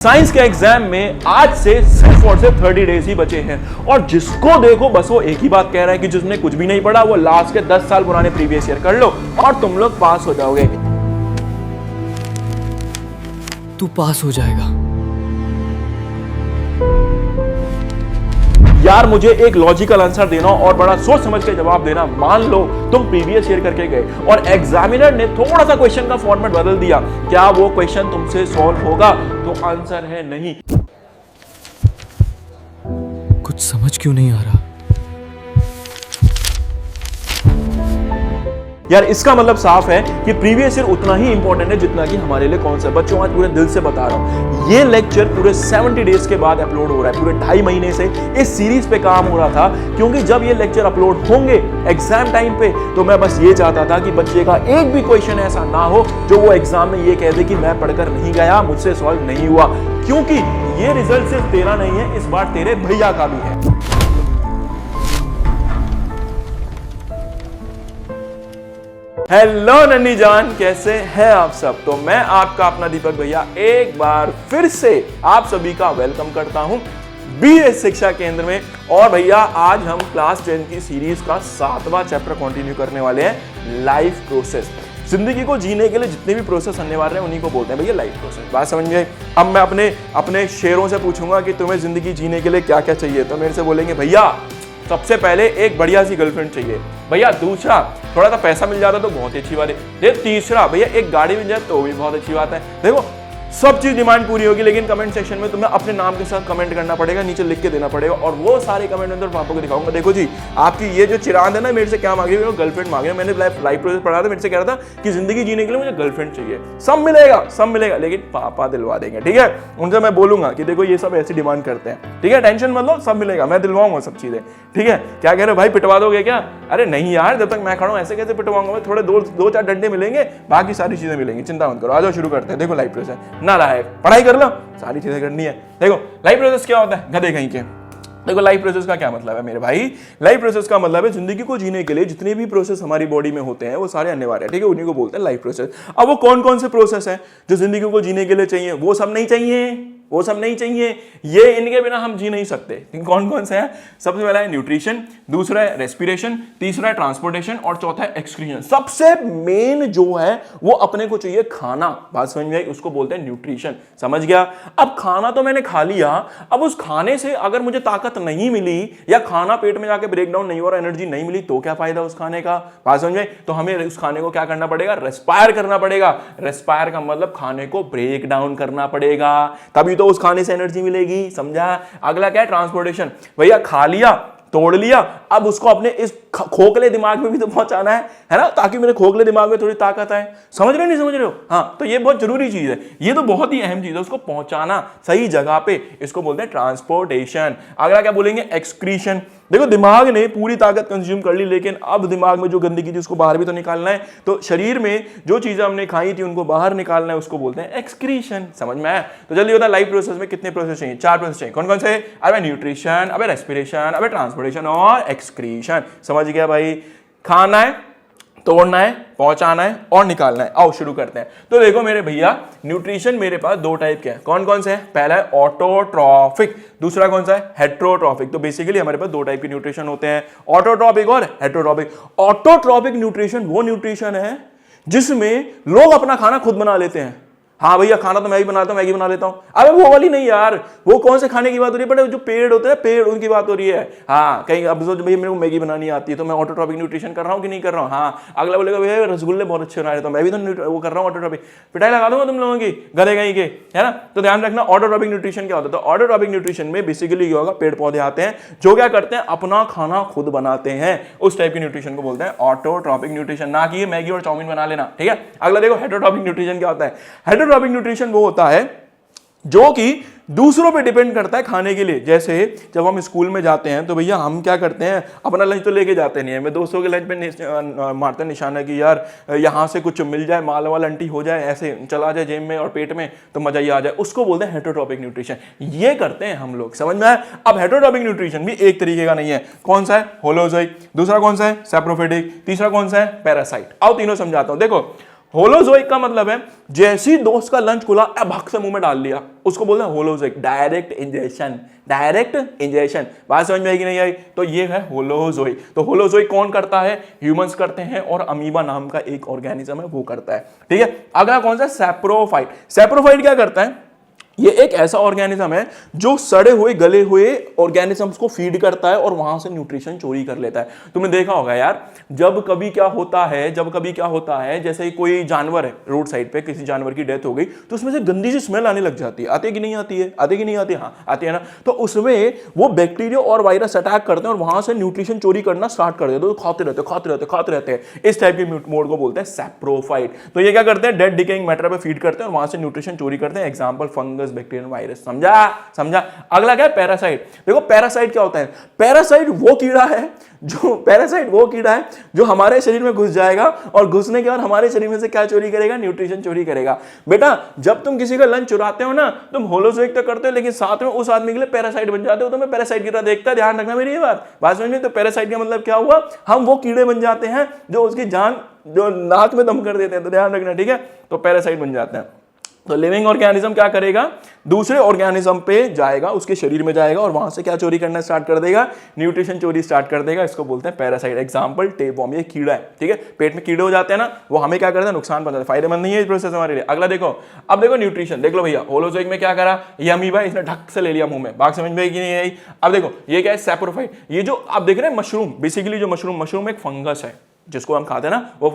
Science के exam में आज से सिर्फ और सिर्फ 30 डेज ही बचे हैं और जिसको देखो बस वो एक ही बात कह रहा है कि जिसने कुछ भी नहीं पढ़ा वो लास्ट के 10 साल पुराने प्रीवियस ईयर कर लो और तुम लोग पास हो जाओगे। तू पास हो जाएगा। यार मुझे एक लॉजिकल आंसर देना और बड़ा सोच समझ के जवाब देना। मान लो तुम प्रीवियस ईयर करके गए और एग्जामिनर ने थोड़ा सा क्वेश्चन का फॉर्मेट बदल दिया, क्या वो क्वेश्चन तुमसे सॉल्व होगा? तो आंसर है नहीं। कुछ समझ क्यों नहीं आ रहा? यार इसका मतलब साफ है कि प्रीवियस ईयर उतना ही इंपॉर्टेंट है जितना कि हमारे लिए कौन सा। बच्चों आज पूरे दिल से बता रहा हूं, ये लेक्चर पूरे 70 डेज के बाद अपलोड हो रहा है। पूरे 2.5 महीने से इस सीरीज पे काम हो रहा था, क्योंकि जब ये लेक्चर अपलोड होंगे एग्जाम टाइम पे तो मैं बस ये चाहता था कि बच्चे का एक भी क्वेश्चन ऐसा ना हो जो वो एग्जाम में ये कह दे कि मैं पढ़कर नहीं गया, मुझसे सॉल्व नहीं हुआ। क्योंकि ये रिजल्ट सिर्फ तेरा नहीं है, इस बार तेरे भैया का भी है। हेलो नन्ही जान, कैसे हैं आप सब? तो मैं आपका अपना दीपक भैया एक बार फिर से आप सभी का वेलकम करता हूं बीएस शिक्षा केंद्र में। और भैया आज हम क्लास 10 की सीरीज का 7वां चैप्टर कंटिन्यू करने वाले हैं, लाइफ प्रोसेस। जिंदगी को जीने के लिए जितने भी प्रोसेस अनिवार्य हैं उन्हीं को बोलते हैं भैया लाइफ प्रोसेस। बात समझ गए? अब मैं अपने शेरों से पूछूंगा कि तुम्हें जिंदगी जीने के लिए क्या क्या चाहिए, तो मेरे से बोलेंगे भैया सबसे पहले एक बढ़िया सी गर्लफ्रेंड चाहिए, भैया दूसरा थोड़ा सा पैसा मिल जाता तो बहुत ही अच्छी बात है, तीसरा भैया एक गाड़ी मिल जाए तो भी बहुत अच्छी बात है। देखो सब चीज डिमांड पूरी होगी, लेकिन कमेंट सेक्शन में तुम्हें अपने नाम के साथ कमेंट करना पड़ेगा, नीचे लिख के देना पड़ेगा और वो सारे कमेंट अंदर पापा को दिखाऊंगा। देखो जी आपकी ये जो चिरांद है ना, मेरे से क्या मांग रही है? गर्लफ्रेंड मांग रही है। मैंने लाइफ प्रोसेस पढ़ा था, मेरे से कह रहा था कि जिंदगी जीने के लिए मुझे गर्लफ्रेंड चाहिए। सब मिलेगा लेकिन पापा दिलवा देंगे, ठीक है? उनसे मैं बोलूंगा कि देखो ये सब ऐसी डिमांड करते हैं, ठीक है? टेंशन मत लो, सब मिलेगा, मैं दिलवाऊंगा सब चीजें, ठीक है? क्या कह रहे हो भाई, पिटवा दोगे क्या? अरे नहीं यार, जब तक मैं खड़ा हूं ऐसे कैसे पिटवाऊंगा मैं? थोड़े दो चार डंडे मिलेंगे, बाकी सारी चीजें मिलेंगी, चिंता मत करो। आ जाओ शुरू करते हैं। देखो लाइफ प्रोसेस ना लायक पढ़ाई कर लो, सारी चीजें करनी है। देखो लाइफ प्रोसेस क्या होता है, गधे कहीं के। देखो लाइफ प्रोसेस का क्या मतलब है मेरे भाई? लाइफ प्रोसेस का मतलब है जिंदगी को जीने के लिए जितने भी प्रोसेस हमारी बॉडी में होते हैं वो सारे अनिवार्य है, ठीक है? उन्हीं को बोलते हैं लाइफ प्रोसेस। अब वो कौन कौन से प्रोसेस हैं जो जिंदगी को जीने के लिए चाहिए? वो सब नहीं चाहिए, ये इनके बिना हम जी नहीं सकते। कौन कौन से हैं? सबसे पहला है न्यूट्रिशन, दूसरा है रेस्पिरेशन, तीसरा है ट्रांसपोर्टेशन और चौथा है एक्सक्रीशन। सबसे मेन जो है वो अपने को चाहिए खाना। बात समझ में आई? उसको बोलते हैं न्यूट्रिशन। समझ गया? अब खाना तो मैंने खा लिया, अब उस खाने से अगर मुझे ताकत नहीं मिली या खाना पेट में जाके ब्रेक डाउन नहीं हो रहा, एनर्जी नहीं मिली, तो क्या फायदा उस खाने का? बात समझ में? तो हमें उस खाने को क्या करना पड़ेगा? रेस्पायर करना पड़ेगा। रेस्पायर का मतलब खाने को ब्रेक डाउन करना पड़ेगा, तभी तो उस खाने से एनर्जी मिलेगी। समझा? अगला क्या है? ट्रांसपोर्टेशन। भैया खा लिया, तोड़ लिया, अब उसको अपने इस खोखले दिमाग में भी तो पहुंचाना है ना, ताकि मेरे खोखले दिमाग में थोड़ी ताकत आए। समझ रहे हो नहीं समझ रहे हो? हाँ, तो ये बहुत जरूरी चीज है, ये तो बहुत ही अहम चीज है, उसको पहुंचाना सही जगह पे, इसको बोलते हैं ट्रांसपोर्टेशन। अगला क्या बोलेंगे? एक्सक्रीशन। देखो दिमाग ने पूरी ताकत कंज्यूम कर ली, लेकिन अब दिमाग में जो गंदगी थी उसको बाहर भी तो निकालना है, तो शरीर में जो चीजें हमने खाई थी उनको बाहर निकालना है, उसको बोलते हैं एक्सक्रीशन। समझ में आया? तो जल्दी बता, लाइफ प्रोसेस में कितने प्रोसेस चाहिए? 4 प्रोसेस चाहिए। कौन कौन से? अबे न्यूट्रिशन, अबे रेस्पिरेशन, अबे ट्रांसपोर्टेशन और एक्सक्रीशन। समझ गया भाई? खाना है, तोड़ना है, पहुंचाना है और निकालना है। आओ शुरू करते हैं। तो देखो मेरे भैया, न्यूट्रिशन मेरे पास 2 टाइप के हैं। कौन कौन से हैं? पहला है ऑटोट्रॉफिक, दूसरा कौन सा है? हेट्रोट्रॉफिक। तो बेसिकली हमारे पास 2 टाइप के न्यूट्रिशन होते हैं, ऑटोट्रॉफिक और हेट्रोट्रॉफिक। ऑटोट्रॉफिक न्यूट्रिशन वो न्यूट्रिशन है जिसमें लोग अपना खाना खुद बना लेते हैं। हाँ भैया खाना तो मैं भी बनाता हूँ, मैगी बना लेता हूँ। अबे वो वाली नहीं यार, वो कौन से खाने की बात हो रही है? बट जो पेड़ होते हैं, पेड़, उनकी बात हो रही है। हाँ कहीं अब तो भैया मेरे को मैगी बनानी आती है तो मैं ऑटोट्रॉपिक न्यूट्रिशन कर रहा हूँ कि नहीं कर रहा हूँ? हाँ। अगला बोलेगा भैया रसगुल्ले बहुत अच्छे बना रहे, तो मैं भी तो वो कर रहा हूँ ऑटोट्रॉपिक। पिटाई लगा दूंगा तुम लोगों की, गले कहीं के, है ना? तो ध्यान रखना ऑटोट्रॉपिक न्यूट्रिशन क्या होता है। तो ऑटोट्रॉपिक न्यूट्रिशन में बेसिकली क्या होगा, पेड़ पौधे आते हैं जो क्या करते हैं, अपना खाना खुद बनाते हैं, उस टाइप की न्यूट्रिशन को बोलते हैं ऑटोट्रॉपिक न्यूट्रिशन, ना कि मैगी और चाउमीन बना लेना, ठीक है? अगला देखो हेट्रोट्रॉपिक न्यूट्रिशन क्या होता है। हेट्रोट्रॉपिक न्यूट्रिशन वो होता है जो कि दूसरों पे डिपेंड करता है खाने के लिए। जैसे जब हम स्कूल में जाते हैं तो भैया हम क्या करते हैं, अपना लंच तो लेके जाते नहीं है, मैं दोस्तों के लंच पे मारते निशाना कि यार यहाँ से कुछ मिल जाए, माल वाल अंटी हो जाए, ऐसे चला जाए जेब में और पेट में तो मजा ही आ जाए, उसको बोलते हैं हेट्रोट्रॉपिक न्यूट्रिशन। ये करते हैं हम लोग। समझ में आया? अब हेट्रोट्रॉपिक न्यूट्रिशन भी एक तरीके का नहीं है। कौन सा है? होलोजोइक, दूसरा कौन सा है? सैप्रोफिटिक, तीसरा कौन सा है? पैरासाइट। आओ तीनों समझाता हूं। देखो होलोजोइक का मतलब है जैसी दोस्त का लंच खुला भग से मुंह में डाल लिया, उसको बोलते हैं holozoic, direct injection, direct injection. बात समझ में आई कि नहीं आई? तो ये है होलोजोइक। तो होलोजोइक कौन करता है? ह्यूमंस करते हैं और अमीबा नाम का एक ऑर्गेनिज्म है वो करता है। ठीक है, अगला कौन सा? सैप्रोफाइट। सैप्रोफाइट क्या करता है? ये एक ऐसा ऑर्गेनिज्म है जो सड़े हुए गले हुए ऑर्गेनिजम्स को फीड करता है और वहां से न्यूट्रिशन चोरी कर लेता है। तुमने देखा होगा यार, जब कभी क्या होता है जैसे कोई जानवर है रोड साइड पे, किसी जानवर की डेथ हो गई तो उसमें से गंदी सी स्मेल आने लग जाती है। आती है कि नहीं आती है? आती है कि नहीं आती? हाँ आती है ना। तो उसमें वो बैक्टीरिया और वायरस अटैक करते हैं और वहां से न्यूट्रिशन चोरी करना स्टार्ट कर देते हैं। तो खाते रहते हैं। इस टाइप के मोड को बोलते हैं सैप्रोफाइट। तो ये क्या करते हैं? डेड डिकेइंग मैटर पे फीड करते हैं और वहां से न्यूट्रिशन चोरी करते हैं। Example fungus, bacteria, virus. समझा? अगला क्या है? पैरासाइट। देखो पैरासाइट क्या होता है? पैरासाइट वो कीड़ा है जो हमारे शरीर में घुस जाएगा और घुसने के बाद हमारे शरीर में से क्या चोरी करेगा? न्यूट्रिशन चोरी करेगा। बेटा जब तुम किसी का लंच चुराते हो ना, तुम होलोजोइक तो करते हो लेकिन साथ में उस आदमी के लिए पैरासाइट बन जाते हो। तुम्हें पैरासाइट की तरह देखता है, ध्यान रखना मेरी ये बात समझ में। तो पैरासाइट का मतलब क्या हुआ? हम वो कीड़े बन जाते हैं जो उसकी जान जो नाक में दम कर देते हैं। तो ध्यान रखना, ठीक है? तो पैरासाइट बन जाते हैं। तो लिविंग ऑर्गेनिज्म क्या करेगा? दूसरे ऑर्गेनिज्म पे जाएगा, उसके शरीर में जाएगा और वहां से क्या चोरी करना स्टार्ट कर देगा? न्यूट्रिशन चोरी स्टार्ट कर देगा। इसको बोलते हैं पैरासाइट। एग्जांपल टेपवर्म, ये कीड़ा है, ठीक है? पेट में कीड़े हो जाते हैं ना, वो हमें क्या करता है? नुकसान पहुंचाता है, फायदेमंद नहीं है प्रोसेस हमारे लिए। अगला देखो, अब देखो न्यूट्रिशन देख लो भैया। होलोजोइक में क्या करा? ये अमीबा, इसने ढक से ले लिया मुंह में। बात समझ में आई कि नहीं आई? अब देखो ये क्या है? सैप्रोफाइट। ये जो आप देख रहे हैं मशरूम, बेसिकली जो मशरूम एक फंगस है जिसको हम खाते हैं ना, वो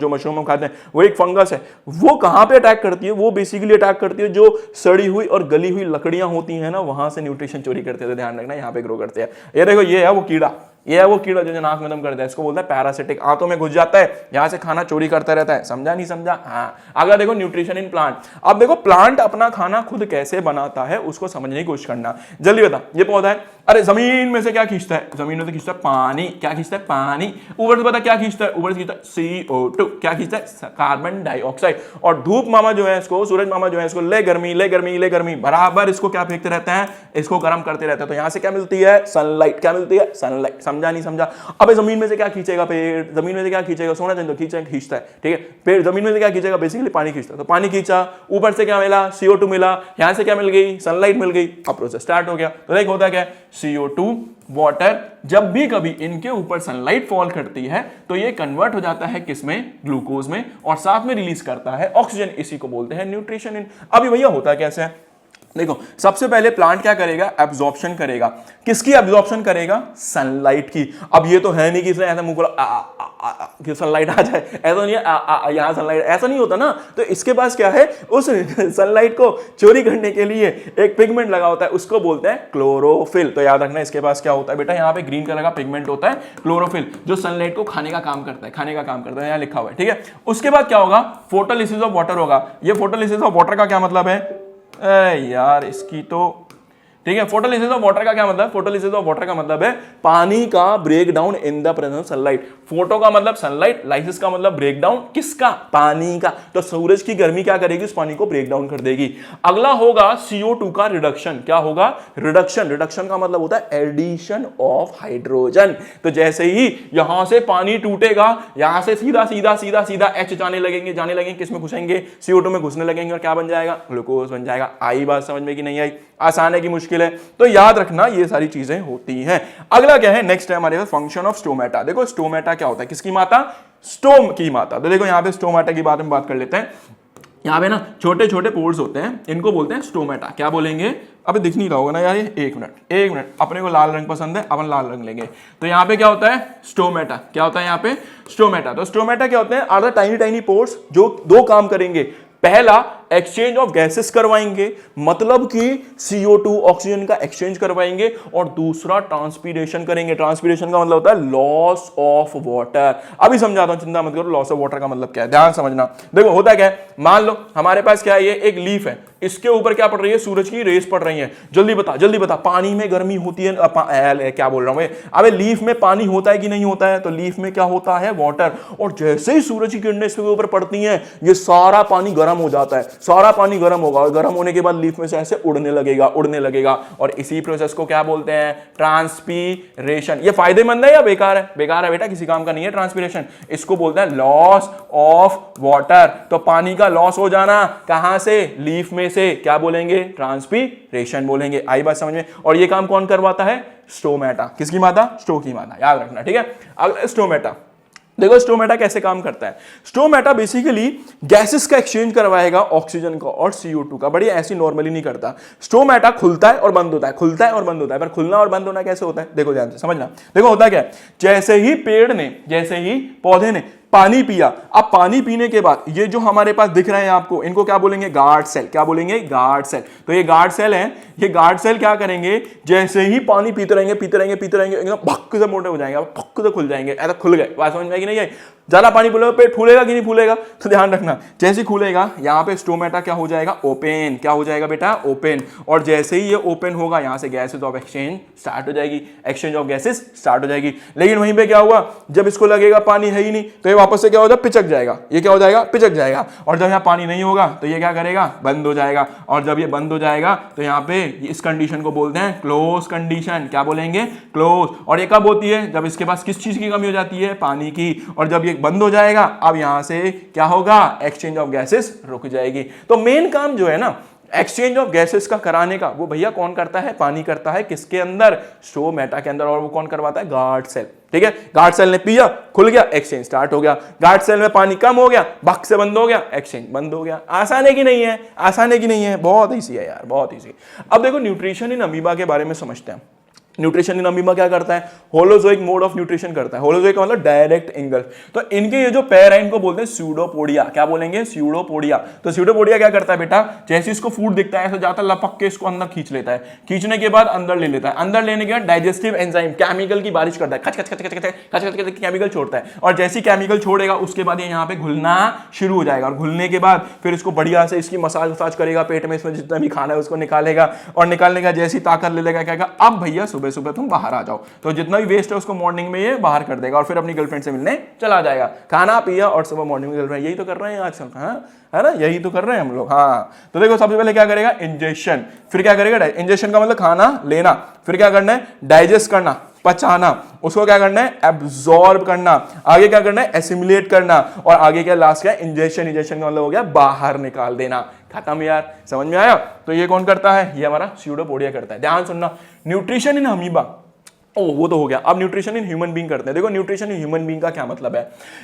मशरूम हम खाते हैं, वो एक फंगस है। वो कहां पे अटैक करती है? वो बेसिकली अटैक करती है जो सड़ी हुई और गली हुई लकड़ियां होती हैं ना, वहां से न्यूट्रिशन चोरी करते हैं। तो ध्यान रखना, यहां पे ग्रो करते हैं। ये देखो, ये है वो कीड़ा, जो नाक में दम करता है, इसको बोलता है पैरासिटिक। आंतों में घुस जाता है, यहां से खाना चोरी करता रहता है। समझा नहीं समझा? हाँ। अगला देखो न्यूट्रिशन इन प्लांट। अब देखो प्लांट अपना खाना खुद कैसे बनाता है उसको समझने की कोशिश करना। जल्दी बता, ये पौधा है, अरे जमीन में से क्या खींचता है? जमीन में से खींचता है पानी। क्या खींचता है? पानी। ऊपर से पता क्या खींचता है? ऊपर से खींचता है CO2। क्या खींचता है? Carbon dioxide. और धूप मामा जो है इसको, सूरज मामा जो है इसको ले गर्मी बराबर इसको क्या फेंकते रहते हैं? इसको गर्म करते रहते हैं। तो यहां से क्या मिलती है? सनलाइट। क्या मिलती है? सनलाइट। समझा नहीं समझा? अबे जमीन में से क्या खींचेगा? पेड़। जमीन में से क्या खींचेगा? सोना चांदी खींचता है, ठीक है? पेड़ जमीन में से क्या खींचेगा? बेसिकली पानी खींचता है। तो पानी खींचा, ऊपर से क्या मिला? CO2 मिला। यहां से क्या मिल गई? सनलाइट मिल गई। अब प्रोसेस स्टार्ट हो गया। तो देख होता क्या है? CO2, वाटर, जब भी कभी इनके ऊपर सनलाइट फॉल करती है तो ये कन्वर्ट हो जाता है किसमें? ग्लूकोज में, और साथ में रिलीज करता है ऑक्सीजन। इसी को बोलते हैं न्यूट्रिशन इन। अभी भैया होता कैसे है? देखो सबसे पहले प्लांट क्या करेगा? एब्जॉर्प्शन करेगा। किसकी एब्जॉर्प्शन करेगा? सनलाइट की। अब ये तो है नहीं कि इसने ऐसा मुंह खोला सनलाइट आ जाए, ऐसा नहीं है यहां सनलाइट, ऐसा नहीं होता ना। तो इसके पास क्या है? उस सनलाइट को चोरी करने के लिए एक पिगमेंट लगा होता है, उसको बोलते हैं क्लोरोफिल। तो याद रखना, इसके पास क्या होता है बेटा? यहाँ पे ग्रीन कलर का पिगमेंट होता है क्लोरोफिल, जो सनलाइट को खाने का काम करता है, यहाँ लिखा हुआ है, ठीक है? उसके बाद क्या होगा? फोटोलिसिस ऑफ वाटर होगा। ये फोटोलिसिस ऑफ वाटर का क्या मतलब है? यार इसकी तो ठीक है। फोटोलिसिस ऑफ वाटर का क्या मतलब? फोटोलिसिस ऑफ वाटर का मतलब है पानी का break down in the presence of sunlight. Photo का मतलब सनलाइट, लाइसिस का मतलब ब्रेक डाउन, किसका? पानी का। तो सूरज की गर्मी क्या करेगी? उस पानी को ब्रेक डाउन कर देगी। अगला होगा CO2 का रिडक्शन। क्या होगा? रिडक्शन का मतलब होता है एडिशन ऑफ हाइड्रोजन। तो जैसे ही यहां से पानी टूटेगा, यहां से सीधा H जाने लगेंगे, किसमें घुसेंगे? CO2 में घुसने लगेंगे और क्या बन जाएगा? ग्लूकोज बन जाएगा। आई बात समझ में कि नहीं आई? आसान है कि मुश्किल है? तो याद रखना ये सारी चीजें होती हैं। अगला क्या है? नेक्स्ट है हमारे पास फंक्शन ऑफ स्टोमेटा। देखो स्टोमेटा क्या होता है? किसकी माता? स्टोम की माता। तो देखो यहां पे स्टोमेटा की बात कर लेते हैं। यहां पे ना छोटे छोटे पोर्स होते हैं, इनको बोलते हैं स्टोमेटा। क्या बोलेंगे? अबे दिख नहीं रहा होगा ना यार, ये एक मिनट। अपने को लाल रंग पसंद है, अपन लाल रंग लेंगे। तो यहाँ पे क्या होता है? स्टोमेटा। क्या होता है यहाँ पे? स्टोमेटा। तो स्टोमेटा क्या होते हैं? आर द टाइनी पोर्स जो दो काम करेंगे। पहला, एक्सचेंज ऑफ गैसेस करवाएंगे, मतलब कि CO2 ऑक्सीजन का एक्सचेंज करवाएंगे, और दूसरा ट्रांसपीरेशन करेंगे। ट्रांसपीरेशन का मतलब होता है लॉस ऑफ वाटर। अभी समझाता हूं, चिंता मत करो। लॉस ऑफ वाटर का मतलब क्या है, ध्यान समझना। देखो होता क्या है, मान लो हमारे पास क्या है, ये एक लीफ है, इसके ऊपर क्या पड़ रही है? सूरज की रेस पड़ रही है। जल्दी बता, पानी में गर्मी होती है? क्या बोल रहा हूं मैं? अबे लीफ में पानी होता है कि नहीं होता है? तो लीफ में क्या होता है? वाटर। और जैसे ही सूरज की किरणें इसके ऊपर पड़ती हैं, ये सारा पानी गर्म हो जाता है। सारा पानी गर्म होगा और गर्म होने के बाद लीफ में से ऐसे उड़ने लगेगा और इसी प्रोसेस को क्या बोलते हैं? ट्रांसपीरेशन। ये फायदेमंद है या बेकार है? बेकार है बेटा, किसी काम का नहीं है ट्रांसपीरेशन। इसको बोलते हैं लॉस ऑफ वाटर। तो पानी का लॉस हो जाना कहां से? लीफ में से। क्या बोलेंगे? ट्रांसपीरेशन बोलेंगे। आई बात समझ में? और ये काम कौन करवाता है? स्टोमेटा। किसकी मादा? स्टो की मादा, याद रखना, ठीक है। अगला स्टोमेटा। देखो स्टोमेटा कैसे काम करता है। स्टोमेटा बेसिकली गैसेस का एक्सचेंज करवाएगा, ऑक्सीजन का और CO2 का। बढ़िया, ऐसी नॉर्मली नहीं करता। स्टोमेटा खुलता है और बंद होता है, खुलता है और बंद होता है। पर खुलना और बंद होना कैसे होता है? देखो ध्यान से समझना। देखो होता क्या है, जैसे ही पेड़ ने, जैसे ही पौधे ने पानी पिया, अब पानी पीने के बाद ये जो हमारे पास दिख रहे हैं आपको, इनको क्या बोलेंगे? Guard cell. क्या बोलेंगे? Guard cell. तो ये गार्ड सेल है, ये गार्ड सेल क्या करेंगे? जैसे ही पानी पीते रहेंगे एकदम भक्क से मोटे हो जाएंगे, भक्क से खुल जाएंगे। ऐसा खुल गए, बात समझ में आई कि नहीं आई? ज्यादा पानी पीलोगे पेट फूलेगा कि नहीं फूलेगा? तो ध्यान रखना, जैसे खुलेगा यहाँ पे स्टोमेटा क्या हो जाएगा? ओपन। क्या हो जाएगा बेटा? ओपन। और जैसे ही ये ओपन होगा, यहाँ से गैसेस ऑफ एक्सचेंज स्टार्ट हो जाएगी, एक्सचेंज ऑफ गैसेस स्टार्ट हो जाएगी। लेकिन वहीं पे क्या हुआ, जब इसको लगेगा पानी है ही नहीं, तो ये वापस से क्या हो जाएगा? पिचक जाएगा। ये क्या हो जाएगा? पिचक जाएगा। और जब यहाँ पानी नहीं होगा तो ये क्या करेगा? बंद हो जाएगा। और जब ये बंद हो जाएगा तो यहाँ पे इस कंडीशन को बोलते हैं क्लोज कंडीशन। क्या बोलेंगे? क्लोज। और ये कब होती है? जब इसके पास किस चीज की कमी हो जाती है? पानी की। और जब ये बंद हो जाएगा, अब यहां से क्या होगा? एक्सचेंज ऑफ गैसेस रुक जाएगी। तो मेन काम जो है ना एक्सचेंज ऑफ गैसेस का कराने का, वो भैया कौन करता है? पानी करता है। किसके अंदर? स्टोमेटा के अंदर। और वो कौन करवाता है? Guard cell. ठीक है, गार्ड सेल ने पिया, खुल गया, एक्सचेंज स्टार्ट हो गया। गार्ड सेल में पानी कम हो गया, भक से बंद हो गया, एक्सचेंज बंद हो गया। आसान है कि नहीं है? आसान है कि नहीं है? बहुत ईजी है यार, बहुत ईजी। अब देखो न्यूट्रिशन इन अमीबा के बारे में समझते हैं। न्यूट्रिशन इन अमीबा क्या करता है? होलोजोइक मोड ऑफ न्यूट्रिशन करता है। होलोजोइक का मतलब डायरेक्ट एंगल। तो इनके ये जो पैर है इनको बोलते हैं स्यूडोपोडिया। क्या बोलेंगे? स्यूडोपोडिया। तो स्यूडोपोडिया क्या करता है बेटा? जैसे इसको फूड दिखता है ऐसे जाता है, लपक के इसको अंदर खींच लेता है। खींचने के बाद अंदर ले लेता है। अंदर लेने के बाद डाइजेस्टिव एंजाइम केमिकल की बारिश करता है, खच खच खच खच खच खच खच केमिकल छोड़ता है। और जैसी केमिकल छोड़ेगा उसके बाद ये यहाँ पे घुलना शुरू हो जाएगा। और घुलने के बाद फिर इसको बढ़िया से इसकी मसाज वसाज करेगा पेट में, इसमें जितना भी खाना है उसको निकालेगा। और निकालने का जैसी ताकत ले लेगा, क्या अब भैया सुबह सुबह तुम बाहर आ जाओ। तो जितना भी वेस्ट है उसको मॉर्निंग में ये बाहर कर देगा और फिर अपनी गर्लफ्रेंड से मिलने चला जाएगा। खाना पिया और सुबह मॉर्निंग में गर्लफ्रेंड, यही तो कर रहे हैं आजकल, हाँ है ना, यही तो कर रहे हैं हम लोग। हाँ तो देखो सबसे पहले क्या करेगा? इंजेक्शन। फिर क्या करेगा? इंजेक्शन का मतलब खाना लेना। फिर क्या करना है? डाइजेस्ट करना, पचाना। उसको क्या करना है? एब्जॉर्ब करना। आगे क्या करना है? एसिमिलेट करना। और आगे क्या लास्ट क्या? इंजेक्शन। इंजेक्शन का मतलब हो गया बाहर निकाल देना। खत्म यार, समझ में आया? तो ये कौन करता है? ये हमारा स्यूडोपोडिया करता है। ध्यान सुनना, न्यूट्रिशन इन अमीबा, वो तो हो गया। अब न्यूट्रिशन इन ह्यूमन बीइंग करते हैं। देखो न्यूट्रिशन इन ह्यूमन बीइंग का क्या मतलब है?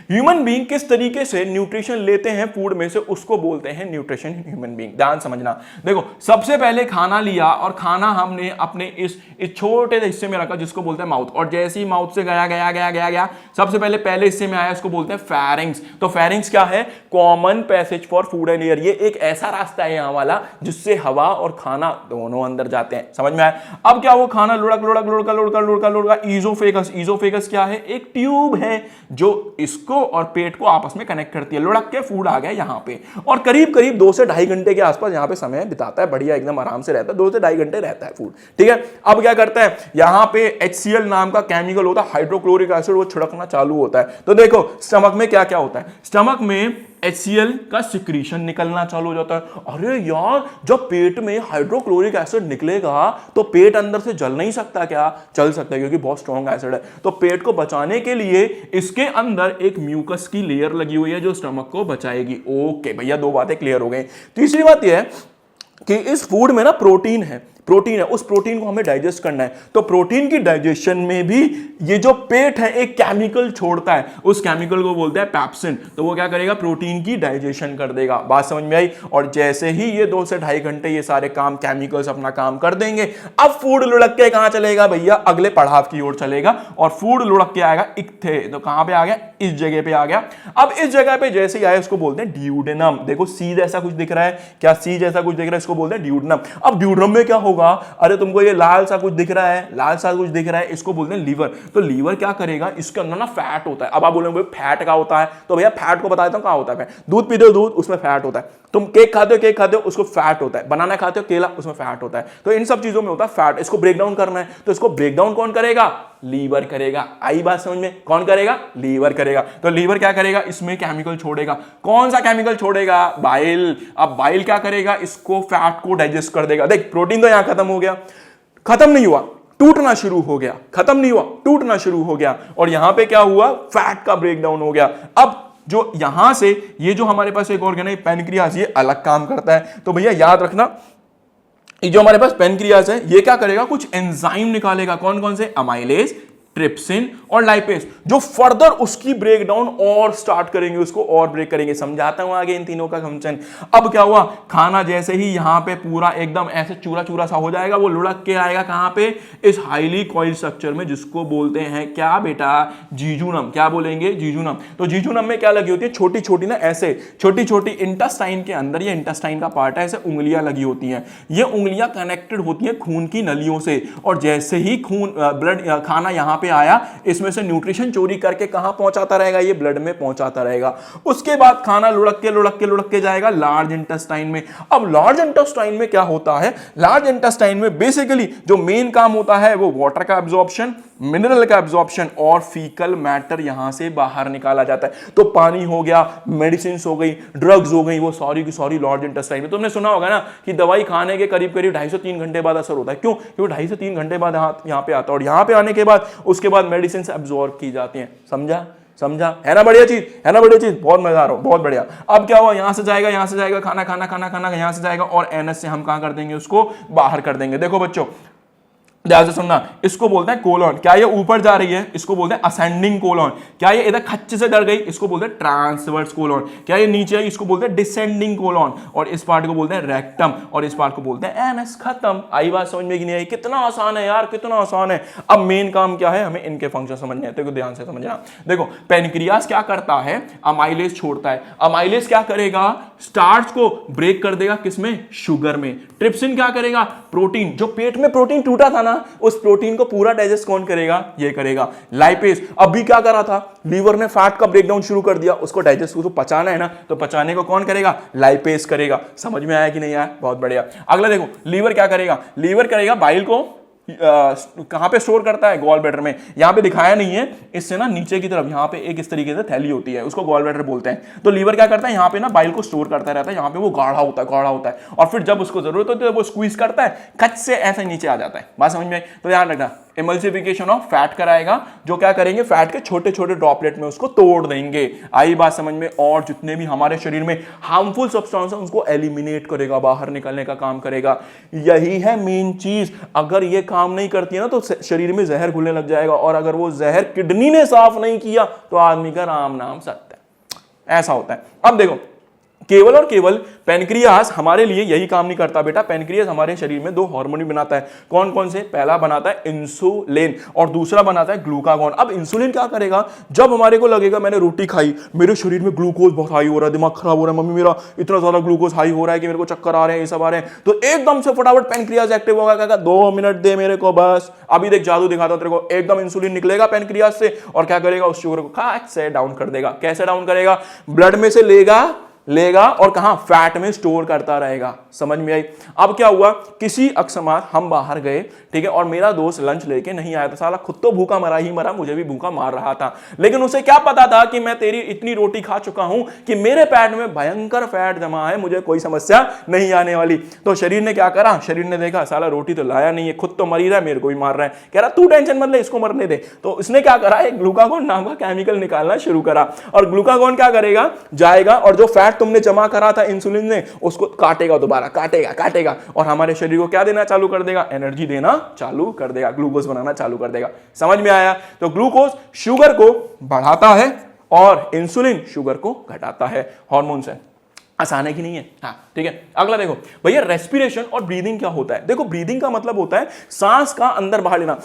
ह्यूमन बीइंग किस तरीके से न्यूट्रिशन लेते हैं फूड में से, उसको बोलते हैं न्यूट्रिशन इन ह्यूमन बीइंग। ध्यान समझना। देखो सबसे पहले खाना लिया और खाना हमने अपने इस छोटे से हिस्से में रखा जिसको बोलते हैं माउथ। और जैसे ही माउथ से गया गया गया गया गया सबसे पहले हिस्से में आया, इसको बोलते हैं फेरिंग्स। तो फेरिंग्स क्या है? Common passage for food and air. ये एक ऐसा रास्ता है यहाँ वाला जिससे हवा और खाना दोनों अंदर जाते हैं। समझ में आया? अब क्या वो खाना लुढ़क लुढ़क लुढ़का लुढ़का लुढ़का लुढ़का ईजोफेगस। ईजोफेगस क्या है? एक ट्यूब है जो इसको और पेट को आपस में कनेक्ट करती है। लुढ़क के फूड आ गया यहाँ पे और करीब करीब 2 से 2.5 घंटे के आसपास यहाँ पे समय बिताता है। बढ़िया एकदम आराम से रहता है, 2 से 2.5 घंटे रहता है फूड। ठीक है, अब क्या करता है? यहाँ पे HCl नाम का केमिकल होता है, हाइड्रोक्लोरिक एसिड, वो छिड़कना चालू होता है। तो देखो स्टमक में क्या क्या होता है? स्टमक में HCl का सिक्रीशन निकलना चालू हो जाता है। अरे यार, जब पेट में हाइड्रोक्लोरिक एसिड निकलेगा तो पेट अंदर से जल नहीं सकता क्या? चल सकता है क्योंकि बहुत स्ट्रॉन्ग एसिड है। तो पेट को बचाने के लिए इसके अंदर एक म्यूकस की लेयर लगी हुई है जो स्टमक को बचाएगी। ओके भैया, 2 बातें क्लियर हो गई। तीसरी बात यह है कि इस फूड में ना प्रोटीन है, प्रोटीन है, उस प्रोटीन को हमें डाइजेस्ट करना है। तो प्रोटीन की डाइजेशन में भी ये जो पेट है एक केमिकल छोड़ता है, उस केमिकल को बोलते हैं पैप्सिन। तो वो क्या करेगा? प्रोटीन की डाइजेशन कर देगा। बात समझ में आई? और जैसे ही ये 2 से 2.5 घंटे ये सारे काम केमिकल्स अपना काम कर देंगे, अब फूड लुढ़क के कहां चलेगा भैया? अगले पड़ाव की ओर चलेगा और फूड लुढ़क के आएगा इक्थे। तो कहां पे आ गया? इस जगह पे आ गया। अब इस जगह पे जैसे ही आया इसको बोलते हैं ड्यूडेनम। देखो सी जैसा कुछ दिख रहा है, क्या सी जैसा कुछ दिख रहा है? इसको बोलते हैं ड्यूडेनम। अब ड्यूडेनम में क्या होगा? अरे तुमको ये लाल सा कुछ दिख रहा है, लाल सा कुछ दिख रहा है, इसको बोलते हैं लीवर। तो लीवर क्या करेगा? इसके अंदर ना फैट होता है। अब आप बोलेंगे फैट क्या होता है? तो भैया फैट को बता देता हूं कहां होता है। दूध पीते हो, दूध, उसमें फैट होता है। तुम केक खाते हो उसको फैट होता है, बनाना खाते हो केला उसमें फैट होता है, तो इन सब चीजों में होता है फैट। इसको ब्रेक डाउन करना है तो इसको ब्रेक डाउन कौन करेगा? लीवर करेगा। आई बात समझ में? कौन करेगा? लीवर करेगा। तो लीवर क्या करेगा? इसमें केमिकल छोड़ेगा। कौन सा केमिकल छोड़ेगा? बाइल। अब बाइल क्या करेगा? इसको फैट को डाइजेस्ट कर देगा। देख प्रोटीन तो यहां खत्म हो गया, खत्म नहीं हुआ, टूटना शुरू हो गया, खत्म नहीं हुआ, टूटना शुरू हो गया, और यहां पे क्या हुआ? फैट का ब्रेकडाउन हो गया। अब जो यहां से ये जो हमारे पास एक ऑर्गन है पैनक्रियाज, ये अलग काम करता है। तो भैया याद रखना, ये जो हमारे पास पैनक्रियाज है ये क्या करेगा? कुछ एंजाइम निकालेगा। कौन कौन से? अमाइलेज, ट्रिप्सिन और लाइपेज, जो फर्दर उसकी ब्रेकडाउन और स्टार्ट करेंगे, उसको और ब्रेक करेंगे। समझाता हूं आगे इन तीनों का फंक्शन। अब क्या हुआ? खाना जैसे ही यहां पे पूरा एकदम ऐसे चूरा चूरा सा हो जाएगा, वो लुढ़क के आएगा कहां पे? इस हाईली कॉइल स्ट्रक्चर में, जिसको बोलते हैं क्या बेटा? जीजूनम। क्या बोलेंगे? जीजूनम। तो जीजूनम में क्या लगी होती है? छोटी छोटी ना, ऐसे छोटी छोटी इंटेस्टाइन के अंदर, ये इंटेस्टाइन का पार्ट है, ऐसे उंगलियां लगी होती हैं। ये उंगलियां कनेक्टेड होती हैं खून की नलियों से, और जैसे ही खून ब्लड खाना यहां आया, इसमें से न्यूट्रिशन चोरी करके कहां पहुंचाता रहेगा? ये ब्लड में पहुंचाता रहेगा। उसके बाद खाना लुढ़क के जाएगा लार्ज इंटेस्टाइन में। अब लार्ज इंटेस्टाइन में क्या होता है? लार्ज इंटेस्टाइन में बेसिकली जो मेन काम होता है वो वाटर का एब्जॉर्प्शन, मिनरल का एब्जॉर्प्शन और फीकल मैटर यहां से बाहर निकाला जाता है। तो पानी हो गया, मेडिसिन हो गई, ड्रग्स हो गई, वो सारी की सारी लार्ज इंटेस्टाइन में। तुमने सुना होगा ना कि दवाई खाने के करीब करीब 2.5 से 3 घंटे बाद असर होता है। क्यों? क्योंकि 2.5 से 3 घंटे बाद यहां पे आता है, और यहां पे आने के बाद उसके बाद मेडिसिन एब्जॉर्ब की जाती हैं। समझा? है ना बढ़िया चीज? बहुत मजेदार हो, बहुत बढ़िया। अब क्या हुआ? यहां से जाएगा खाना यहां से जाएगा, और एनएस से हम कहां कर देंगे? उसको बाहर कर देंगे। देखो बच्चों ध्यान से सुनना, इसको बोलते हैं कोलॉन। क्या ये ऊपर जा रही है? इसको बोलते हैं असेंडिंग कोलॉन। क्या ये इधर खच्चे से डर गई? इसको बोलते हैं ट्रांसवर्स कोलॉन। क्या ये नीचे आई? इसको बोलते हैं डिसेंडिंग कोलॉन। और इस पार्ट को बोलते हैं रेक्टम, और इस पार्ट को बोलते हैं एनस। खत्म। आई बात समझ में कि नहीं आई? कितना आसान है यार, कितना आसान है। अब मेन काम क्या है? हमें इनके फंक्शन समझने हैं, तो ध्यान से समझना। देखो पैनक्रियाज क्या करता है? अमाइलेज छोड़ता है। अमाइलेज क्या करेगा? स्टार्च को ब्रेक कर देगा। किसमें? शुगर में। ट्रिप्सिन क्या करेगा? प्रोटीन, जो पेट में प्रोटीन टूटा था ना, उस प्रोटीन को पूरा डाइजेस्ट कौन करेगा? ये करेगा। लाइपेज अभी क्या करा था? लीवर ने फैट का ब्रेकडाउन शुरू कर दिया, उसको डाइजेस्ट, उसको पचाना है ना, तो पचाने को कौन करेगा? लाइपेज करेगा। समझ में आया कि नहीं आया? बहुत बढ़िया। अगला देखो, लीवर क्या करेगा? लीवर करेगा बाइल को कहां पे स्टोर करता है? गॉल ब्लैडर में। यहां पे दिखाया नहीं है, इससे ना नीचे की तरफ यहां पे एक इस तरीके से थैली होती है, उसको गॉल ब्लैडर बोलते हैं। तो लीवर क्या करता है? यहां पे ना बाइल को स्टोर करता रहता है, यहां पे वो गाढ़ा होता है, और फिर जब उसको जरूरत होती है वो स्क्वीज करता है, कच से ऐसे नीचे आ जाता है। बात समझ में? तो ध्यान रखना, इमल्सिफिकेशन ऑफ फैट कराएगा, जो क्या करेंगे? फैट के छोटे छोटे ड्रॉपलेट में उसको तोड़ देंगे। आई बात समझ में? और जितने भी हमारे शरीर में हार्मफुल सब्सटेंस है उसको एलिमिनेट करेगा, बाहर निकलने का काम करेगा। यही है मेन चीज। अगर ये काम नहीं करती है ना तो शरीर में जहर घुलने लग जाएगा, और अगर वो जहर किडनी ने साफ नहीं किया तो आदमी का राम नाम सत्य है। ऐसा होता है। अब देखो, केवल और केवल पैनक्रियाज हमारे लिए यही काम नहीं करता बेटा। पैनक्रियाज हमारे शरीर में 2 हार्मोन भी बनाता है। कौन कौन से? पहला बनाता है इंसुलिन, और दूसरा बनाता है ग्लूकागॉन। अब इंसुलिन क्या करेगा? जब हमारे को लगेगा मैंने रोटी खाई, मेरे शरीर में ग्लूकोज बहुत हाई हो रहा है, दिमाग खराब हो रहा है, मम्मी मेरा इतना ज्यादा ग्लूकोज हाई हो रहा है कि मेरे को चक्कर आ रहे हैं, ये सब आ रहे हैं, तो एकदम से फटाफट पैनक्रियाज एक्टिव होगा। क्या? 2 मिनट दे मेरे को बस। अभी देख जादू दिखाता हूं तेरे को। एकदम इंसुलिन निकलेगा पैनक्रियाज से, और क्या करेगा? उस शुगर को खाट से डाउन कर देगा। कैसे डाउन करेगा? ब्लड में से लेगा और कहां? फैट में स्टोर करता रहेगा। समझ में आई? अब क्या हुआ? किसी अकस्मात हम बाहर गए, ठीक है, और मेरा दोस्त लंच लेके नहीं आया था, साला खुद तो भूखा मरा, मुझे भी भूखा मार रहा था, लेकिन उसे क्या पता था कि मैं तेरी इतनी रोटी खा चुका हूं कि मेरे पेट में भयंकर फैट जमा है, मुझे कोई समस्या नहीं आने वाली। तो शरीर ने क्या करा? शरीर ने देखा साला रोटी तो लाया नहीं है, खुद तो मर ही रहा है, मेरे को भी मार रहा है, कह रहा तू टेंशन मत ले, इसको मरने दे। तो इसने क्या करा? एक ग्लूकागॉन नाम का केमिकल निकालना शुरू करा, और ग्लूकागॉन क्या करेगा? जाएगा और जो फैट तुमने जमा करा था इंसुलिन ने, उसको काटेगा, दोबारा काटेगा, और हमारे शरीर को क्या देना चालू कर देगा? एनर्जी देना चालू कर देगा, ग्लूकोज बनाना चालू कर देगा। समझ में आया? तो ग्लूकोज शुगर को बढ़ाता है और इंसुलिन शुगर को घटाता है। हार्मोन्स है। आसान है कि नहीं है? हाँ, ठीक है। अगला देखो भैया, रेस्पिरेशन और ब्रीदिंग क्या होता है? देखो ब्रीदिंग का मतलब होता है सांस का अंदर बाहर लेना,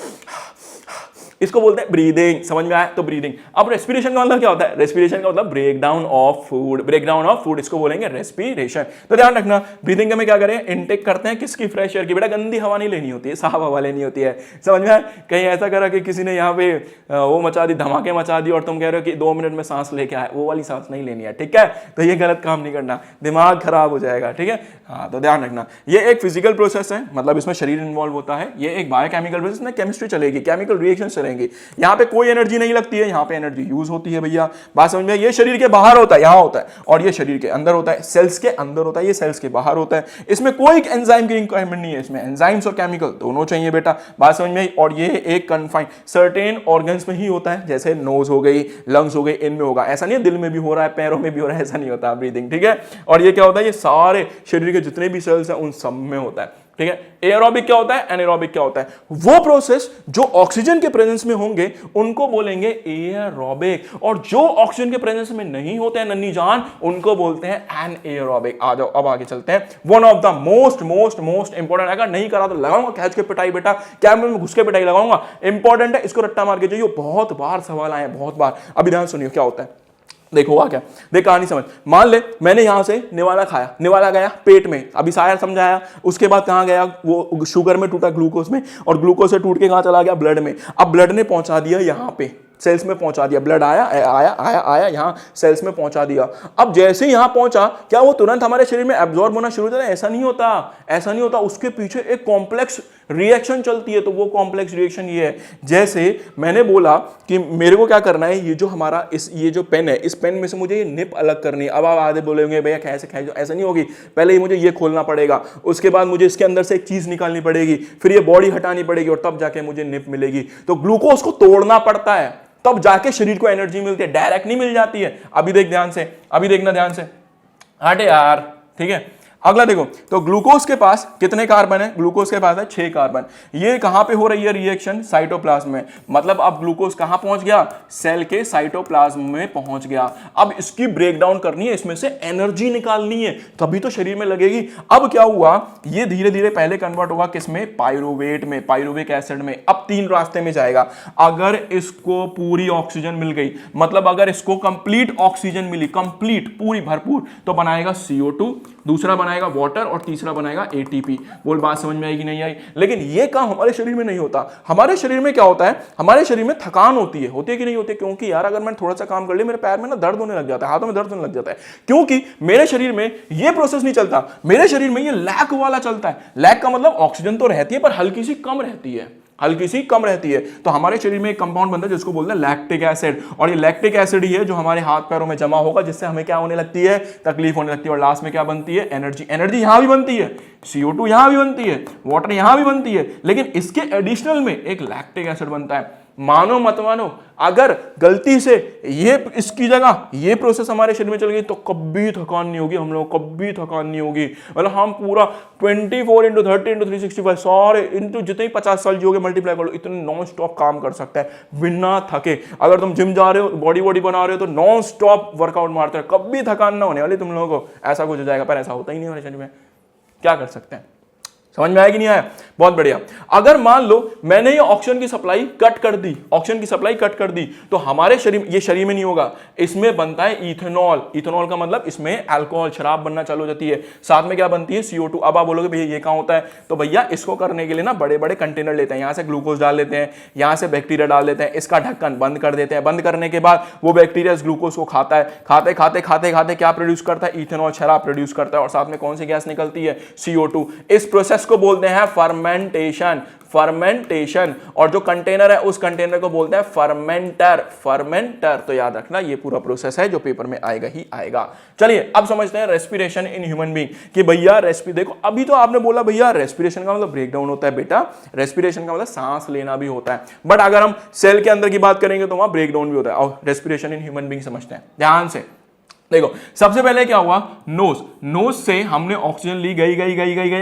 इसको बोलते हैं ब्रीदिंग। समझ में आया? तो ब्रीदिंग। अब रेस्पिरेशन का मतलब क्या होता है? रेस्पिरेशन का मतलब break down of food, break down of food, इसको बोलेंगे रेस्पिरेशन। तो ध्यान रखना, ब्रीदिंग में क्या करें, इनटेक करते हैं किसकी? फ्रेश एयर की। बेटा गंदी हवा नहीं लेनी होती है, साफ हवा लेनी होती है। समझ में आया? कहीं ऐसा करा कि किसी ने यहाँ पे वो मचा दी, धमाके मचा दी और तुम कह रहे हो कि 2 मिनट में सांस लेके आए, वो वाली सांस नहीं लेनी है, ठीक है? तो ये गलत काम नहीं करना, दिमाग खराब हो जाएगा, ठीक है? हाँ, तो ध्यान रखना, ये एक फिजिकल प्रोसेस है, मतलब इसमें शरीर इन्वॉल्व होता है। ये एक बायोकेमिकल प्रोसेस में केमिस्ट्री चलेगी, केमिकल रिएक्शन चलेंगे। यहाँ पे कोई एनर्जी नहीं लगती है, यहाँ पे एनर्जी यूज होती है। भैया बात समझ में? ये शरीर के बाहर होता है, यहाँ होता है, और ये शरीर के अंदर होता है, सेल्स के अंदर होता है, ये सेल्स के बाहर होता है। इसमें कोई एंजाइम की रिक्वायरमेंट नहीं है, इसमें एंजाइम्स और केमिकल दोनों चाहिए बेटा। बात समझ में? और ये एक कन्फाइंड सर्टेन ऑर्गन्स में ही होता है, जैसे नोज हो गई, लंग्स हो गई, इनमें होगा। ऐसा नहीं है दिल में भी हो रहा है, पैरों में भी हो रहा है, ऐसा नहीं होता ब्रीदिंग, ठीक है? और ये क्या होता है? ये सारे शरीर के जितने भी सेल्स हैं उन सब में होता है, ठीक है? एरोबिक क्या होता है, एनारोबिक क्या होता है? वो प्रोसेस जो ऑक्सीजन के प्रेजेंस में होंगे उनको बोलेंगे एरोबिक, और जो ऑक्सीजन के प्रेजेंस में नहीं होते हैं नन्ही जान, उनको बोलते हैं एनएरोबिक। आ जाओ, अब आगे चलते हैं। One of the most most most important, अगर नहीं करा तो लगाऊंगा कैच के पिटाई बेटा, कैमरे में घुस के पिटाई लगाऊंगा, इंपॉर्टेंट है, इसको रट्टा मार के जाइए। बहुत बार सवाल आए, बहुत बार। अभी ध्यान सुनिए क्या होता है। देखो हुआ क्या, देख कहानी समझ। मान ले मैंने यहां से निवाला खाया, निवाला गया पेट में, अभी शायर समझाया। उसके बाद कहां गया? वो शुगर में टूटा, ग्लूकोज में, और ग्लूकोज से टूट के कहां चला गया? ब्लड में। अब ब्लड ने पहुंचा दिया यहां पे, सेल्स में पहुंचा दिया। ब्लड आया आया आया आया, यहां सेल्स में पहुंचा दिया। अब जैसे ही यहां पहुंचा, क्या वो तुरंत हमारे शरीर में एब्जॉर्ब होना शुरू हो जाता है? ऐसा नहीं होता, ऐसा नहीं होता। उसके पीछे एक कॉम्प्लेक्स रिएक्शन चलती है। तो वो कॉम्प्लेक्स रिएक्शन ये है, जैसे मैंने बोला कि मेरे को क्या करना है, ये जो हमारा ये जो पेन है, इस पेन में से मुझे ये निप अलग करनी है। अब आप आधे बोलेंगे भैया कैसे खाए, ऐसा नहीं होगी। पहले ही मुझे ये खोलना पड़ेगा, उसके बाद मुझे इसके अंदर से एक चीज निकालनी पड़ेगी, फिर ये बॉडी हटानी पड़ेगी, और तब जाके मुझे निप मिलेगी। तो ग्लूकोज को तोड़ना पड़ता है, तब जाके शरीर को एनर्जी मिलती है, डायरेक्ट नहीं मिल जाती है। अभी देख ध्यान से, अभी देखना ध्यान से, हटे यार, ठीक है? अगला देखो, तो ग्लूकोज के पास कितने कार्बन है? ग्लूकोज के पास है 6 कार्बन। ये कहां पे हो रही है रिएक्शन? साइटोप्लाज्म में। मतलब अब ग्लूकोज कहां पहुंच गया? सेल के साइटोप्लाज्म में पहुंच गया। अब इसकी ब्रेकडाउन करनी है, इसमें से एनर्जी निकालनी है, तभी तो शरीर में लगेगी। अब क्या हुआ, ये धीरे धीरे पहले कन्वर्ट होगा किसमें? पायरुवेट में, पायरुविक एसिड में। अब 3 रास्ते में जाएगा। अगर इसको पूरी ऑक्सीजन मिल गई, मतलब अगर इसको कंप्लीट ऑक्सीजन मिली, कंप्लीट पूरी भरपूर, तो बनाएगा CO2, दूसरा बनाएगा वाटर, और तीसरा बनाएगा ATP। बोल बात समझ में आई कि नहीं आई? लेकिन ये काम हमारे शरीर में नहीं होता। हमारे शरीर में क्या होता है? हमारे शरीर में थकान होती है कि नहीं होती? क्योंकि यार अगर मैं थोड़ा सा काम कर लिया, मेरे पैर में ना दर्द होने लग जाता है, हाथों में दर्द होने लग जाता है, क्योंकि मेरे शरीर में ये प्रोसेस नहीं चलता। मेरे शरीर में ये लैक वाला चलता है। लैक का मतलब ऑक्सीजन तो रहती है पर हल्की सी कम रहती है, हल्की सी कम रहती है। तो हमारे शरीर में एक कंपाउंड बनता है जिसको बोलते हैं लैक्टिक एसिड, और ये लैक्टिक एसिड ही है जो हमारे हाथ पैरों में जमा होगा, जिससे हमें क्या होने लगती है? तकलीफ होने लगती है। और लास्ट में क्या बनती है? एनर्जी। एनर्जी यहां भी बनती है, CO2 यहां भी बनती है, वाटर यहां भी बनती है, लेकिन इसके एडिशनल में एक लैक्टिक एसिड बनता है। मानो मत मानो, अगर गलती से ये इसकी जगह ये प्रोसेस हमारे शरीर में चल गई तो कभी थकान नहीं होगी, हम लोग कभी थकान नहीं होगी। मतलब हम पूरा 24/30/365 सारे इंटू जितने 50 साल जियोगे मल्टीप्लाई कर लो, इतने नॉन स्टॉप काम कर सकता है बिना थके। अगर तुम जिम जा रहे हो, बॉडी बना रहे हो, तो नॉन स्टॉप वर्कआउट मारते हो, कभी थकान ना होने वाली तुम लोगों को। ऐसा कुछ हो जाएगा, पर ऐसा होता ही नहीं हमारे शरीर में। क्या कर सकते हैं? समझ में आया कि नहीं आया? बहुत बढ़िया। अगर मान लो मैंने ये ऑक्सीजन की सप्लाई कट कर दी, ऑक्सीजन की सप्लाई कट कर दी, तो हमारे शरीर, ये शरीर में नहीं होगा, इसमें बनता है इथेनॉल। इथेनॉल का मतलब इसमें अल्कोहल, शराब बनना चालू हो जाती है। साथ में क्या बनती है? CO2। अब आप बोलोगे भैया ये कहां होता है? तो भैया इसको करने के लिए ना बड़े बड़े कंटेनर लेते हैं, यहां से ग्लूकोज डाल लेते हैं, यहां से बैक्टीरिया डाल देते हैं, इसका ढक्कन बंद कर देते हैं। बंद करने के बाद वो बैक्टीरिया इस ग्लूकोज को खाता है, खाते खाते खाते खाते क्या प्रोड्यूस करता है? इथेनॉल, शराब प्रोड्यूस करता है। और साथ में कौन सी गैस निकलती है? CO2। इस प्रोसेस को बोलते हैं फर्मेंटेशन। फर्मेंटेशन। और जो कंटेनर है उस कंटेनर को बोलते हैं फर्मेंटर। फर्मेंटर। तो याद रखना ये पूरा प्रोसेस है जो पेपर में आएगा ही आएगा। चलिए अब समझते हैं रेस्पिरेशन इन ह्यूमन बीइंग, कि भैया देखो अभी तो आपने बोला भैया रेस्पिरेशन का मतलब ब्रेकडाउन होता है। बेटा रेस्पिरेशन का मतलब सांस लेना भी होता है, बट अगर हम सेल के अंदर की बात करेंगे तो वहां ब्रेकडाउन भी होता है। और रेस्पिरेशन इन ह्यूमन बीइंग समझते हैं ध्यान से। देखो सबसे पहले क्या हुआ, नोज से हमने ऑक्सीजन ली, गई गई गई गई गई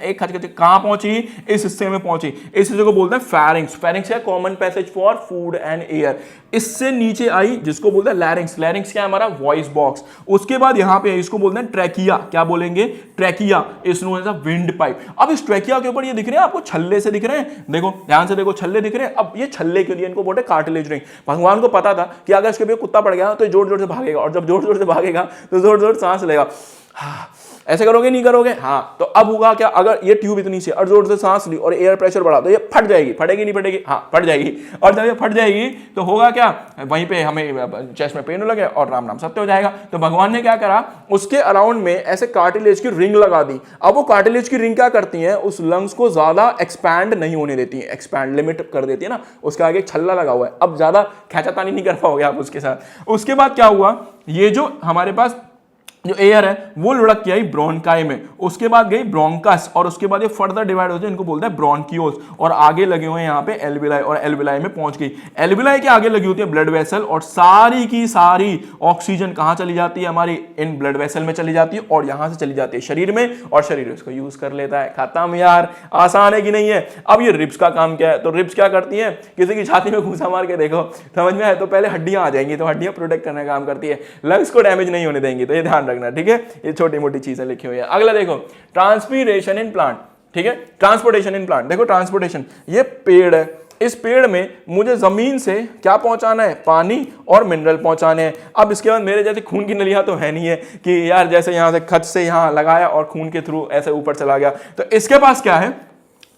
एक खच कहां पहुंची, इस हिस्से में पहुंची, इस हिस्से को बोलते हैं फेरिंग्स। फेरिंग्स क्या, common passage for food and air. इससे नीचे आई जिसको बोलते हैं लैरिंग्स। लैरिंग्स क्या है हमारा, वॉइस बॉक्स। उसके बाद यहां पे इसको बोलते हैं ट्रैकिया। क्या बोलेंगे, trachea. Is known as a windpipe. अब इस ट्रैकिया के ऊपर ये दिख रहे हैं आपको, छल्ले से दिख रहे हैं, देखो ध्यान से देखो, छल्ले दिख रहे हैं। अब ये छल्ले के लिए इनको बोलते हैं कार्टिलेज रिंग। भगवान को पता था कि अगर इसके भी कुत्ता पड़ गया तो जोर जोर से भागेगा, और जब जोर जोर से भागेगा तो जोर जोर सांस लेगा। हाँ, ऐसे करोगे नहीं करोगे, हाँ। तो अब होगा क्या, अगर ये ट्यूब इतनी सी और जोर से सांस ली और एयर प्रेशर बढ़ा तो ये फट जाएगी। फटेगी नहीं फटेगी, हाँ फट जाएगी। और जब ये फट जाएगी तो होगा क्या, वहीं पे हमें चेस्ट में पेन लगे और राम नाम सत्य हो जाएगा। तो भगवान ने क्या करा, उसके अराउंड में ऐसे कार्टिलेज की रिंग लगा दी। अब वो कार्टिलेज की रिंग क्या करती है, उस लंग्स को ज्यादा एक्सपैंड नहीं होने देती है, एक्सपैंड लिमिट कर देती है ना। उसके आगे एक छल्ला लगा हुआ है, अब ज्यादा खींचातानी नहीं कर पाओगे आप उसके साथ। उसके बाद क्या हुआ, ये जो हमारे पास जो एयर है वो लुढ़क के आई ब्रोंकाई में, उसके बाद गई ब्रोंकस, और उसके बाद ये फर्दर डिवाइड होते हैं, इनको बोलते हैं ब्रोंकियोस, और आगे लगे हुए हैं यहाँ पे एल्विलाई, और एल्विलाई में पहुंच गई। एल्विलाई के आगे लगी होती है ब्लड वेसल, और सारी की सारी ऑक्सीजन कहाँ चली जाती है, हमारी इन ब्लड वेसल में चली जाती है, और यहां से चली जाती है शरीर में, और शरीर इसको यूज कर लेता है। खत्म यार, आसान है कि नहीं है। अब ये रिब्स का काम क्या है, तो रिब्स क्या करती है, किसी की छाती में घूसा मार के देखो, समझ में आए तो पहले हड्डियां आ जाएंगी, तो हड्डियां प्रोटेक्ट करने का काम करती है, लंग्स को डैमेज नहीं होने देंगी, तो ये ध्यान रखना, ठीक है। ये छोटी मोटी चीजें लिखी हुई है। अगला देखो, ट्रांसपीरेशन इन प्लांट, ठीक है, ट्रांसपोर्टेशन इन प्लांट। देखो ट्रांसपोर्टेशन, ये पेड़ है, इस पेड़ में मुझे जमीन से क्या पहुंचाना है, पानी और मिनरल पहुंचाने हैं। अब इसके बाद मेरे जैसे खून की नलियां तो है नहीं है कि यार जैसे यहां से खच से यहां लगाया और खून के थ्रू ऐसे ऊपर चला गया। तो इसके पास क्या है,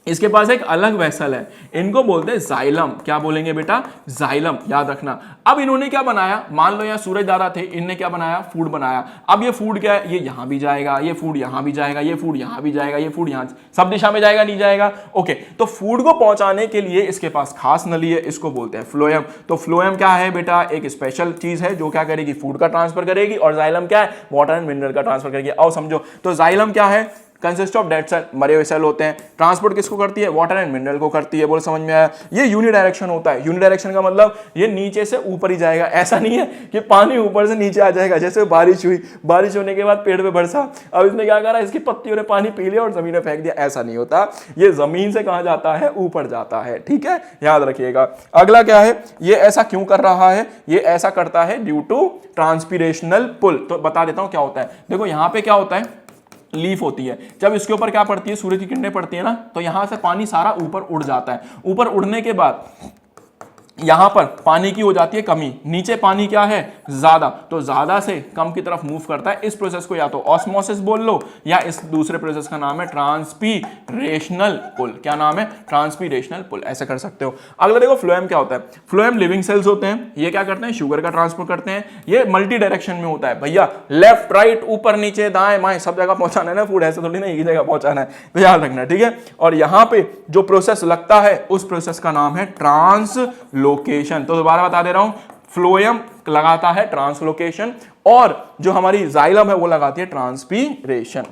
इसके पास एक अलग वेसल है, इनको बोलते हैं जाइलम। क्या बोलेंगे बेटा, जाइलम, याद रखना। अब इन्होंने क्या बनाया, मान लो यहाँ सूरज दादा थे, इनने क्या बनाया, फूड बनाया। अब ये फूड क्या है, ये यहां भी जाएगा, ये फूड यहां भी जाएगा, ये फूड यहां भी जाएगा, ये फूड यहां, सब दिशा में जाएगा, नहीं जाएगा, ओके। तो फूड को पहुंचाने के लिए इसके पास खास नली है, इसको बोलते हैं फ्लोएम। तो फ्लोएम क्या है बेटा, एक स्पेशल चीज है जो क्या करेगी, फूड का ट्रांसफर करेगी, और जाइलम क्या है, वाटर एंड मिनरल का ट्रांसफर करेगी। आओ समझो, तो जाइलम क्या है, कंसिस्ट ऑफ डेड सेल, मरे हुए सेल होते हैं। ट्रांसपोर्ट किसको करती है, वाटर एंड मिनरल को करती है। बोल समझ में आया। ये यूनिडायरेक्शन होता है। यूनिडायरेक्शन का मतलब ये नीचे से ऊपर ही जाएगा, ऐसा नहीं है कि पानी ऊपर से नीचे आ जाएगा। जैसे बारिश हुई, बारिश होने के बाद पेड़ पे बरसा, अब इसने क्या करा, इसकी पत्तियों ने पानी पी लिया और जमीन में फेंक दिया, ऐसा नहीं होता। ये जमीन से कहां जाता है, ऊपर जाता है, ठीक है, याद रखिएगा। अगला क्या है, ये ऐसा क्यों कर रहा है, ये ऐसा करता है ड्यू टू ट्रांसपीरेशनल पुल। तो बता देता हूं क्या होता है। देखो यहां पे क्या होता है, लीफ होती है, जब इसके ऊपर क्या पड़ती है, सूरज की किरणें पड़ती है ना, तो यहां से पानी सारा ऊपर उड़ जाता है। ऊपर उड़ने के बाद यहां पर पानी की हो जाती है कमी, नीचे पानी क्या है, ज्यादा, तो ज्यादा से कम की तरफ मूव करता है। इस प्रोसेस को या तो ऑस्मोसिस बोल लो, या इस दूसरे प्रोसेस का नाम है ट्रांसपीरेशनल पुल। क्या नाम है, ट्रांसपीरेशनल पुल, ऐसे कर सकते हो। अगला देखो फ्लोएम क्या होता है। फ्लोएम लिविंग सेल्स होते हैं, ये क्या करते हैं, शुगर का ट्रांसपोर्ट करते हैं। ये मल्टी डायरेक्शन में होता है भैया, लेफ्ट राइट ऊपर नीचे दाएं बाएं सब जगह पहुंचाना है ना फूड, ऐसे थोड़ी ना एक ही जगह पहुंचाना है, तो याद रखना, ठीक है। और यहां पे जो प्रोसेस लगता है उस प्रोसेस का नाम है ट्रांसलोकेशन। तो दोबारा बता दे रहा हूं, फ्लोएम लगाता है ट्रांसलोकेशन, और जो हमारी जाइलम है वो लगाती है ट्रांसपीरेशन।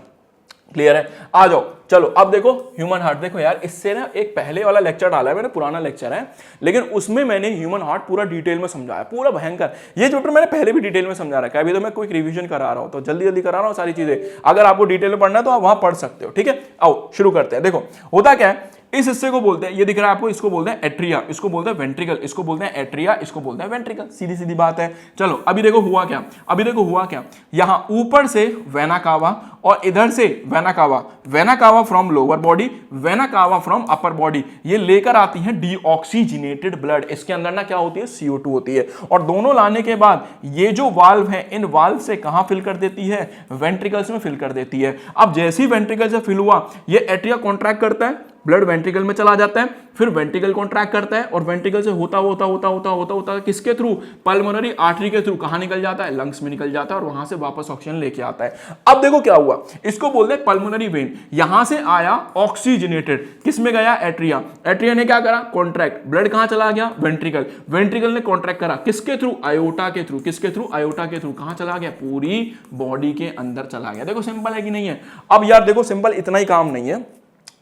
क्लियर है, आ जाओ चलो। अब देखो ह्यूमन हार्ट, देखो यार इससे ना एक पहले वाला लेक्चर डाला है मैंने, पुराना लेक्चर है, लेकिन उसमें मैंने ह्यूमन हार्ट पूरा डिटेल में समझाया, पूरा भयंकर। ये चैप्टर मैंने पहले भी डिटेल में समझा रखा है, अभी तो मैं कोई रिवीजन करा रहा हूं, तो जल्दी जल्दी करा रहा हूं सारी चीजें। अगर आपको डिटेल में पढ़ना है तो आप वहां पढ़ सकते हो, ठीक है। आओ शुरू करते हैं। देखो होता क्या है, इस हिस्से को बोलते हैं, ये दिख रहा है आपको, इसको बोलते हैं एट्रिया, इसको बोलते हैं वेंट्रिकल, इसको बोलते हैं एट्रिया, इसको बोलते हैं वेंट्रिकल। सीधी सीधी बात है। चलो अभी देखो हुआ क्या, अभी देखो हुआ क्या, यहां ऊपर से वेना कावा और इधर से vena cava, vena cava from lower body, vena cava from upper body, ये लेकर आती है डीऑक्सीजनेटेड ब्लड। इसके अंदर ना क्या होती है, CO2 होती है, और दोनों लाने के बाद ये जो वाल्व है, इन वाल्व से कहां फिल कर देती है, वेंट्रिकल्स में फिल कर देती है। अब जैसे ही वेंट्रिकल से फिल हुआ, ये एट्रिया कॉन्ट्रैक्ट करता है, ब्लड वेंट्रिकल में चला जाता है, फिर वेंट्रिकल कॉन्ट्रैक्ट करता है, और वेंट्रिकल से होता होता होता होता होता होता किसके थ्रू, पल्मोनरी आर्टरी के थ्रू कहां निकल जाता है, लंग्स में निकल जाता है, और वहां से वापस ऑक्सीजन लेके आता है। अब देखो क्या हुआ, इसको बोलते हैं पल्मोनरी वेन। यहां से आया ऑक्सीजनेटेड, किस में गया, एट्रिया, एट्रिया ने क्या करा, कॉन्ट्रैक्ट, ब्लड कहां चला गया, वेंट्रिकल, वेंट्रिकल ने कॉन्ट्रैक्ट करा, किसके थ्रू, आयोटा के थ्रू, किसके थ्रू, आयोटा के थ्रू, कहां चला गया, पूरी बॉडी के अंदर चला गया। देखो सिंपल है कि नहीं है। अब यार देखो सिंपल इतना ही काम नहीं है,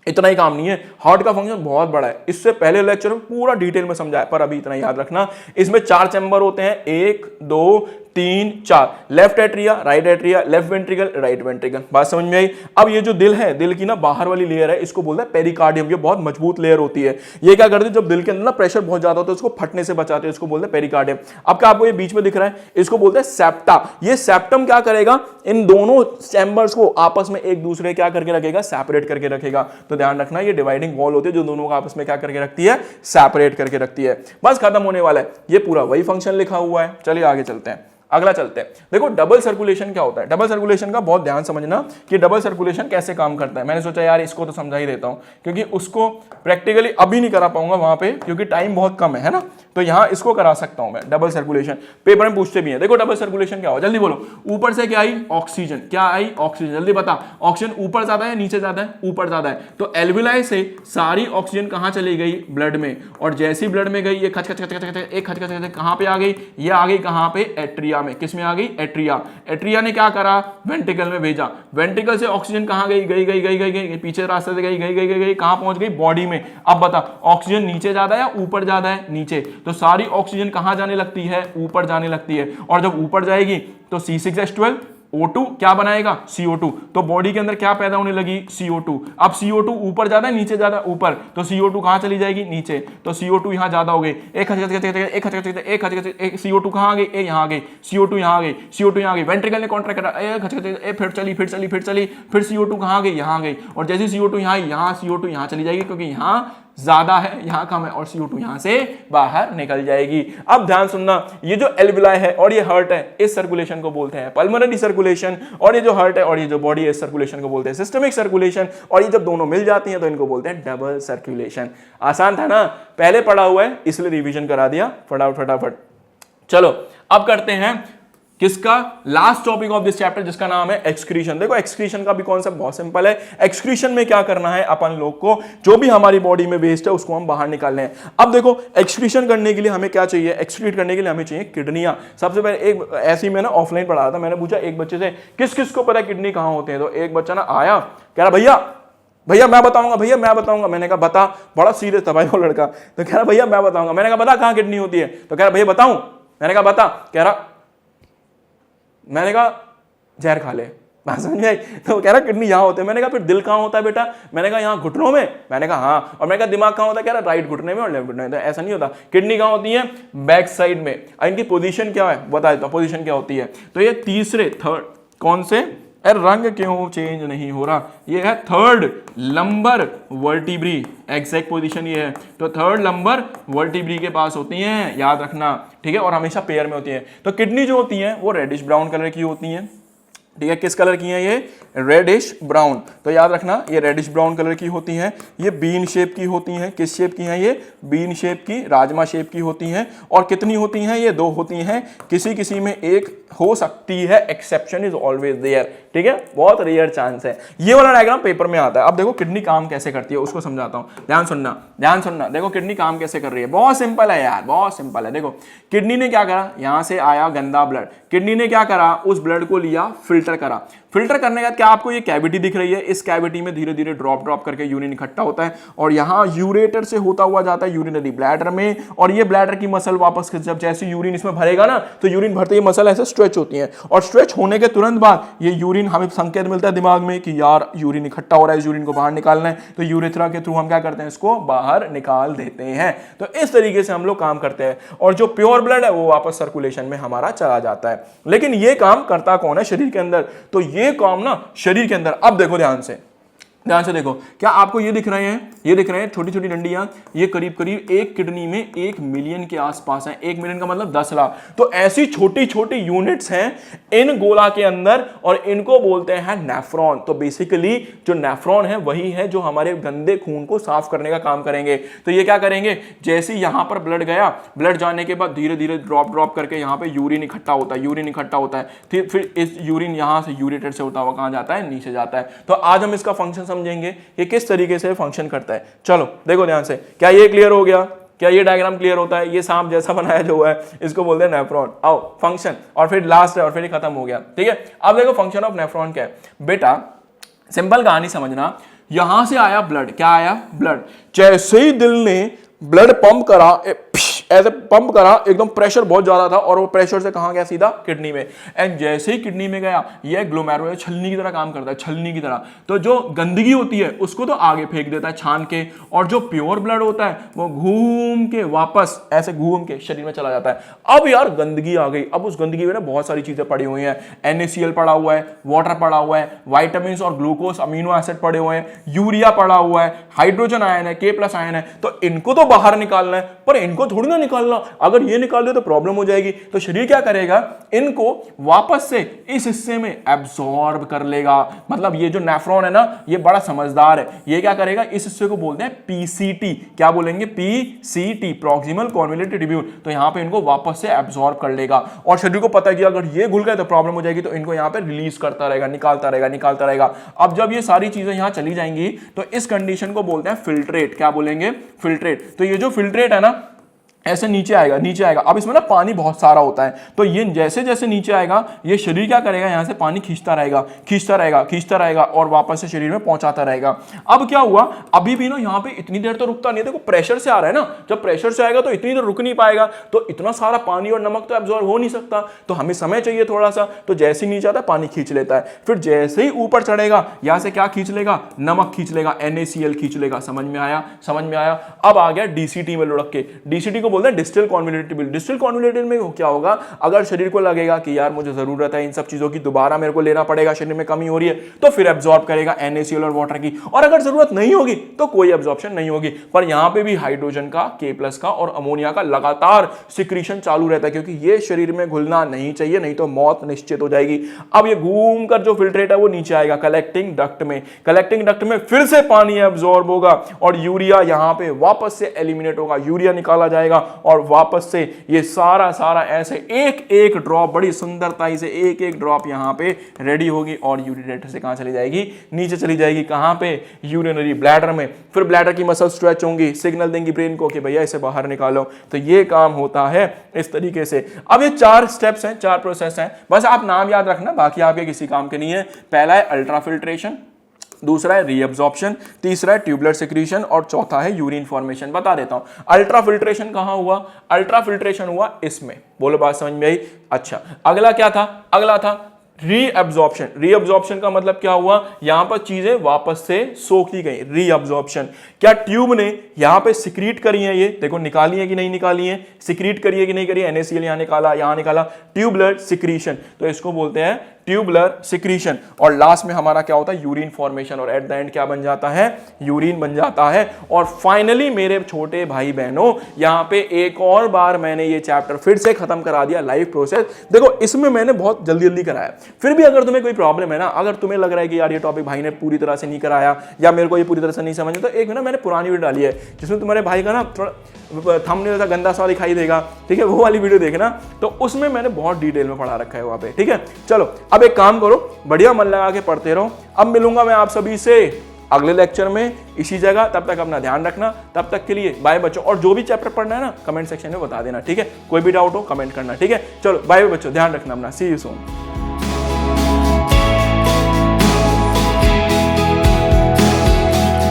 इतना ही काम नहीं है, हार्ट का फंक्शन बहुत बड़ा है। इससे पहले लेक्चर में पूरा डिटेल में समझाया, पर अभी इतना याद रखना, इसमें 4 चैम्बर होते हैं, 1 2 3 4, left atria, right atria, left ventricle, right ventricle. बात समझ में आई? अब ये जो दिल है, दिल की ना बाहर वाली लेयर है, इसको बोलते हैं पेरिकार्डियम। ये बहुत मजबूत लेयर होती है। ये क्या करती है, जब दिल के अंदर ना प्रेशर बहुत ज्यादा होता है, उसको फटने से बचाते हैं, इसको बोलते हैं पेरिकार्डियम। अब क्या आपको ये बीच में दिख रहा है, इसको बोलते हैं सेप्टा। ये सेप्टम क्या करेगा, इन दोनों चैम्बर्स को आपस में एक दूसरे क्या करके रखेगा, सेपरेट करके रखेगा। तो ध्यान रखना, ये डिवाइडिंग वॉल होती है जो दोनों को आपस में क्या करके रखती है, सेपरेट करके रखती है। बस खत्म होने वाला है, ये पूरा वही फंक्शन लिखा हुआ है। चलिए आगे चलते हैं, अगला चलते हैं। देखो डबल सर्कुलेशन क्या होता है। डबल सर्कुलेशन का बहुत ध्यान समझना कि डबल सर्कुलेशन कैसे काम करता है। मैंने सोचा यार इसको तो समझा ही देता हूं, क्योंकि उसको प्रैक्टिकली अभी नहीं करा पाऊंगा वहां पे, क्योंकि टाइम बहुत कम है ना। तो यहां इसको करा सकता हूं मैं, डबल सर्कुलेशन। पेपर में पूछते भी हैं। देखो डबल सर्कुलेशन क्या हो, जल्दी बोलो। ऊपर से क्या आई, ऑक्सीजन। क्या आई, ऑक्सीजन। जल्दी बता, ऑक्सीजन ऊपर ज्यादा है नीचे ज्यादा है, ऊपर ज्यादा है। तो एल्विलाई से सारी ऑक्सीजन कहां चली गई, ब्लड में। और जैसी ब्लड में गई, ये खच खच खच खच एक खच खच खच कहां पे आ गई, ये आ गई कहां पे, एट्रिया में। किस में आ गई, एट्रिया। एट्रिया ने क्या करा, वेंट्रिकल में भेजा। वेंट्रिकल से ऑक्सीजन कहां गई, गई गई गई गई गई, पीछे रास्ते से गई गई गई गई, कहां पहुंच गई, बॉडी में। अब बता, ऑक्सीजन नीचे ज्यादा है या ऊपर ज्यादा है, नीचे। तो सारी ऑक्सीजन कहां जाने लगती है, ऊपर जाने लगती है। और जब ऊपर जाएगी तो C6H12 O2 क्या बनाएगा, CO2। तो बॉडी के अंदर क्या पैदा होने लगी, CO2। अब CO2 ऊपर ज्यादा है नीचे ज्यादा, ऊपर। तो CO2 कहां चली जाएगी, नीचे। तो CO2 यहां ज्यादा हो गई, एक CO2 कहां आ गई, यहां आ गई, CO2 यहां आ गई, CO2 यहां आ गई। वेंट्रिकल ने कॉन्ट्रैक्ट करा, फिर चली फिर चली फिर चली, फिर CO2 कहां आ गई, यहां आ गई। और जैसे CO2 यहां, यहां CO2 यहां चली जाएगी, क्योंकि यहां ज्यादा है, यहां कम है, और CO2 यहां से बाहर निकल जाएगी। अब ध्यान सुनना, ये जो एल्विलाई है और ये हार्ट है, इस सर्कुलेशन को बोलते हैं पल्मोनरी सर्कुलेशन। और ये जो हार्ट है और ये जो बॉडी है, इस सर्कुलेशन को बोलते हैं सिस्टमिक सर्कुलेशन। और ये जब दोनों मिल जाती हैं तो इनको बोलते हैं डबल सर्कुलेशन। आसान था ना, पहले पढ़ा हुआ है इसलिए रिवीजन करा दिया फटाफट फटाफट। चलो अब करते हैं किसका, last topic of this chapter, जिसका नाम है एक्सक्रीशन। देखो एक्सक्रीशन का भी कॉन्सेप्ट बहुत सिंपल है। एक्सक्रीशन में क्या करना है, अपन लोग को जो भी हमारी बॉडी में वेस्ट है उसको हम बाहर निकालने हैं। अब देखो एक्सक्रीशन करने के लिए हमें क्या चाहिए, एक्सक्रीट करने के लिए हमें चाहिए किडनियां। सबसे पहले एक ऐसी मैं ना ऑफलाइन पढ़ा रहा था, मैंने पूछा एक बच्चे से किस किस को पता है किडनी कहां होते हैं। तो एक बच्चा ना आया, कह रहा भैया मैं बताऊंगा, भैया मैं बताऊंगा। मैंने कहा बता, बड़ा सीरियस था भाई वो लड़का। तो कह रहा भैया मैं बताऊंगा। मैंने कहा बता कहां किडनी होती है। तो कह रहा भैया बताऊं। मैंने कहा बता। कह रहा, मैंने कहा जहर खा ले। बात समझ में आई? तो कह रहा किडनी यहाँ होते हैं। मैंने कहा फिर दिल कहाँ होता है बेटा। मैंने कहा यहाँ घुटनों में। मैंने कहा हाँ। और मैंने कहा दिमाग कहाँ होता है। कह रहा राइट घुटने में और लेफ्ट घुटने में। तो ऐसा नहीं होता। किडनी कहाँ होती है, बैक साइड में। इनकी पोजीशन क्या है बता देता हूँ, पोजीशन क्या होती है। तो ये तीसरे, थर्ड, कौन से, रंग क्यों चेंज नहीं हो रहा, ये है third lumbar vertebrae. Exact position ये है। तो थर्ड लंबर वर्टिब्री के पास होती हैं, याद रखना, ठीक है। और हमेशा पेयर में होती है। तो किडनी जो होती है वो रेडिश ब्राउन कलर की होती है, ठीक है। किस कलर की है ये, रेडिश ब्राउन। तो याद रखना ये रेडिश ब्राउन कलर की होती हैं। ये बीन शेप की होती हैं। किस शेप की हैं ये, बीन शेप की, राजमा शेप की होती हैं। और कितनी होती हैं ये, 2 होती हैं। किसी किसी में एक हो सकती है, एक्सेप्शन इज ऑलवेज देयर, ठीक है, बहुत रेयर चांस है। ये वाला डायग्राम पेपर में आता है। अब देखो किडनी काम कैसे करती है उसको समझाता हूं, ध्यान सुनना ध्यान सुनना। देखो किडनी काम कैसे कर रही है, बहुत सिंपल है यार, बहुत सिंपल है। देखो किडनी ने क्या करा, यहां से आया गंदा ब्लड, किडनी ने क्या करा, उस ब्लड को लिया, फिल्टर करा। फिल्टर करने के बाद क्या आपको ये कैविटी दिख रही है, इस कैविटी में धीरे धीरे ड्रॉप करके यूरिन इकट्ठा होता है और यहाँ यूरेटर से होता हुआ जाता है यूरिनरी ब्लैडर में। और ये ब्लैडर की मसल वापस जब जैसे यूरिन इसमें भरेगा ना, तो यूरिन भरते ही मसल ऐसे स्ट्रेच होती है और स्ट्रेच होने के तुरंत बाद ये यूरिन हमें संकेत मिलता है दिमाग में कि यार यूरिन इकट्ठा हो रहा है, इस यूरिन को बाहर निकालना है। तो यूरेथ्रा के थ्रू हम क्या करते हैं, इसको बाहर निकाल देते हैं। तो इस तरीके से हम लोग काम करते हैं और जो प्योर ब्लड है वो वापस सर्कुलेशन में हमारा चला जाता है। लेकिन ये काम करता कौन है, शरीर के अंदर। तो ये काम ना शरीर के अंदर, अब देखो ध्यान से देखो, क्या आपको ये दिख रहे हैं, ये दिख रहे हैं छोटी छोटी डंडियां, ये करीब करीब एक किडनी में 1 मिलियन के आसपास है। 1 मिलियन का मतलब 10 लाख। तो ऐसी छोटी छोटी यूनिट्स हैं इन गोला के अंदर और इनको बोलते हैं नेफ्रॉन। तो बेसिकली जो नेफ्रॉन है वही है जो हमारे गंदे खून को साफ करने का काम करेंगे। तो ये क्या करेंगे, जैसे यहां पर ब्लड गया, ब्लड जाने के बाद धीरे धीरे ड्रॉप करके यहां पे यूरिन इकट्ठा होता है, यूरिन इकट्ठा होता है, फिर इस यूरिन यहां से यूरेटर से होता हुआ कहां जाता है, नीचे जाता है। तो आज हम इसका फंक्शन समझेंगे ये किस तरीके से फंक्शन करता है। चलो देखो ध्यान से, क्या ये क्लियर हो गया, क्या ये डायग्राम क्लियर होता है। ये सांप जैसा बनाया जो है इसको बोलते हैं नेफ्रॉन। आओ फंक्शन, और फिर लास्ट है और फिर ये खत्म हो गया, ठीक है। अब देखो फंक्शन ऑफ नेफ्रॉन क्या है बेटा, सिंपल कहानी समझना। यहां से आया ब्लड, क्या आया, ब्लड। जैसे ही दिल ने ब्लड पंप करा, ऐसे पंप करा, एकदम प्रेशर बहुत ज्यादा था और वो प्रेशर से कहां गया, सीधा किडनी में। एंड जैसे ही किडनी में गया, ये ग्लोमेरुलर छलनी की तरह काम करता है, छलनी की तरह। तो जो गंदगी होती है उसको तो आगे फेंक देता है छान के, और जो प्योर ब्लड होता है वो घूम के वापस ऐसे घूम के शरीर में चला जाता है। अब यार गंदगी आ गई, अब उस गंदगी में ना बहुत सारी चीजें पड़ी हुई हैं, NaCl पड़ा हुआ है, वाटर पड़ा हुआ है, विटामिन और ग्लूकोज अमीनो एसिड पड़े हुए हैं, यूरिया पड़ा हुआ है, हाइड्रोजन आयन है, K+ आयन है। तो इनको तो बाहर निकालना है, पर इनको थोड़ी ना निकालना। अगर ये निकाल दे तो प्रॉब्लम हो जाएगी। तो शरीर क्या करेगा, इनको वापस से इस हिस्से में एब्सॉर्ब कर लेगा। मतलब ये जो नेफ्रॉन है ना, ये बड़ा समझदार है, ये क्या करेगा, इस हिस्से को बोलते हैं PCT। क्या बोलेंगे, PCT, प्रॉक्सिमल कॉन्वोल्यूटेड ट्यूब्यूल। तो यहां पे इनको वापस से एब्सॉर्ब कर लेगा, और शरीर को पता है कि अगर ये घुल गए तो प्रॉब्लम हो जाएगी, तो इनको यहां पे रिलीज करता रहेगा, निकालता रहेगा। अब जब ये सारी चीजें यहां चली जाएंगी तो इस कंडीशन को बोलते हैं फिल्ट्रेट। क्या बोलेंगे, फिल्ट्रेट। तो ये जो फिल्ट्रेट है ना, ऐसे नीचे आएगा। अब इसमें ना पानी बहुत सारा होता है, तो ये जैसे जैसे नीचे आएगा, ये शरीर क्या करेगा, यहां से पानी खींचता रहेगा और वापस से शरीर में पहुंचाता रहेगा। अब क्या हुआ, अभी भी ना यहाँ पे इतनी देर तो रुकता नहीं है। देखो प्रेशर से आ रहा है ना, जब प्रेशर से आएगा तो इतनी देर रुक नहीं पाएगा, तो इतना सारा पानी और नमक तो एब्जॉर्ब हो नहीं सकता, तो हमें समय चाहिए थोड़ा सा। तो जैसे ही नीचे आता है पानी खींच लेता है, फिर जैसे ही ऊपर चढ़ेगा, यहां से क्या खींच लेगा, नमक खींच लेगा, NaCl खींच लेगा। समझ में आया। अब आ गया DCT में लुढ़क के। DCT को बोलते हैं distil convoluted tubule. Distil convoluted में क्या होगा, अगर शरीर को लगेगा कि यार मुझे जरूरत है इन सब चीजों की, दोबारा मेरे को लेना पड़ेगा, शरीर में कमी हो रही है, तो फिर एब्जॉर्ब करेगा NaCl और वाटर की। और अगर जरूरत नहीं होगी तो कोई एब्जॉर्प्शन नहीं होगी। पर यहां पे भी हाइड्रोजन का, K+ का और अमोनिया का लगातार सिक्रीशन चालू रहता है, क्योंकि ये शरीर में घुलना नहीं चाहिए, नहीं तो मौत निश्चित हो जाएगी। अब ये घूम कर जो फिल्ट्रेट है वो नीचे आएगा कलेक्टिंग डक्ट में फिर से पानी एब्जॉर्ब होगा, और यूरिया यहां पे वापस से एलिमिनेट होगा, यूरिया निकाला जाएगा, और वापस से ये सारा ऐसे एक ड्रॉप बड़ी सुंदरता से एक ड्रॉप यहां पे रेडी होगी, और यूरिनेटर से कहां चली जाएगी, नीचे चली जाएगी। कहां पे, यूरिनरी ब्लैडर में। फिर ब्लैडर की मसल स्ट्रेच होंगी, सिग्नल देंगी ब्रेन को कि भैया इसे बाहर निकालो। तो ये काम होता है इस तरीके से। अब ये 4 स्टेप्स हैं, 4 प्रोसेस हैं, बस आप नाम याद रखना, बाकी आपके किसी काम के नहीं है। पहला है अल्ट्राफिल्ट्रेशन, दूसरा है रीअब्जॉर्प्शन, तीसरा है ट्यूबुलर सिक्रीशन, और चौथा है यूरिन फॉर्मेशन। बता देता हूं, अल्ट्राफिल्ट्रेशन कहां हुआ, अल्ट्राफिल्ट्रेशन हुआ इसमें। बोलो बात समझ में आई। अच्छा, अगला क्या था, अगला था रीअब्जॉर्प्शन। रीअब्जॉर्प्शन का मतलब क्या हुआ, यहां पर चीजें वापस से सोखी गई। रीअब्जॉर्प्शन, क्या ट्यूब ने यहां पे सिक्रीट करी है, ये देखो निकाली है कि नहीं निकाली है, सिक्रीट करी है कि नहीं करी है, NaCl यहां निकाला, ट्यूबुलर सिक्रीशन। तो इसको बोलते हैं ट्यूबुलर सिक्रीशन। और लास्ट में हमारा क्या होता है, यूरिन फॉर्मेशन, और एट द एंड क्या बन जाता है, यूरिन बन जाता है। और फाइनली मेरे छोटे भाई बहनों, यहां पे एक और बार मैंने ये चैप्टर फिर से खत्म करा दिया, लाइव प्रोसेस। देखो इसमें मैंने बहुत जल्दी कराया। फिर भी अगर तुम्हें कोई प्रॉब्लम है ना, अगर तुम्हें लग रहा है कि यार ये टॉपिक भाई ने पूरी तरह से नहीं कराया, या मेरे को ये पूरी तरह से नहीं समझ, तो एक ना मैंने पुरानी वीडियो डाली है जिसमें तुम्हारे भाई का ना थोड़ा थंबनेल सा गंदा सा दिखाई देगा, ठीक है, वो वाली वीडियो देखना। तो उसमें मैंने बहुत डिटेल में पढ़ा रखा है वहां पे, ठीक है। चलो अब एक काम करो, बढ़िया मन लगा के पढ़ते रहो। अब मिलूंगा मैं आप सभी से अगले लेक्चर में इसी जगह। तब तक अपना ध्यान रखना, तब तक के लिए बाय बच्चों। और जो भी चैप्टर पढ़ना है ना, कमेंट सेक्शन में बता देना, ठीक है। कोई भी डाउट हो कमेंट करना, ठीक है। चलो बाय बच्चों, ध्यान रखना अपना, सी यू सून।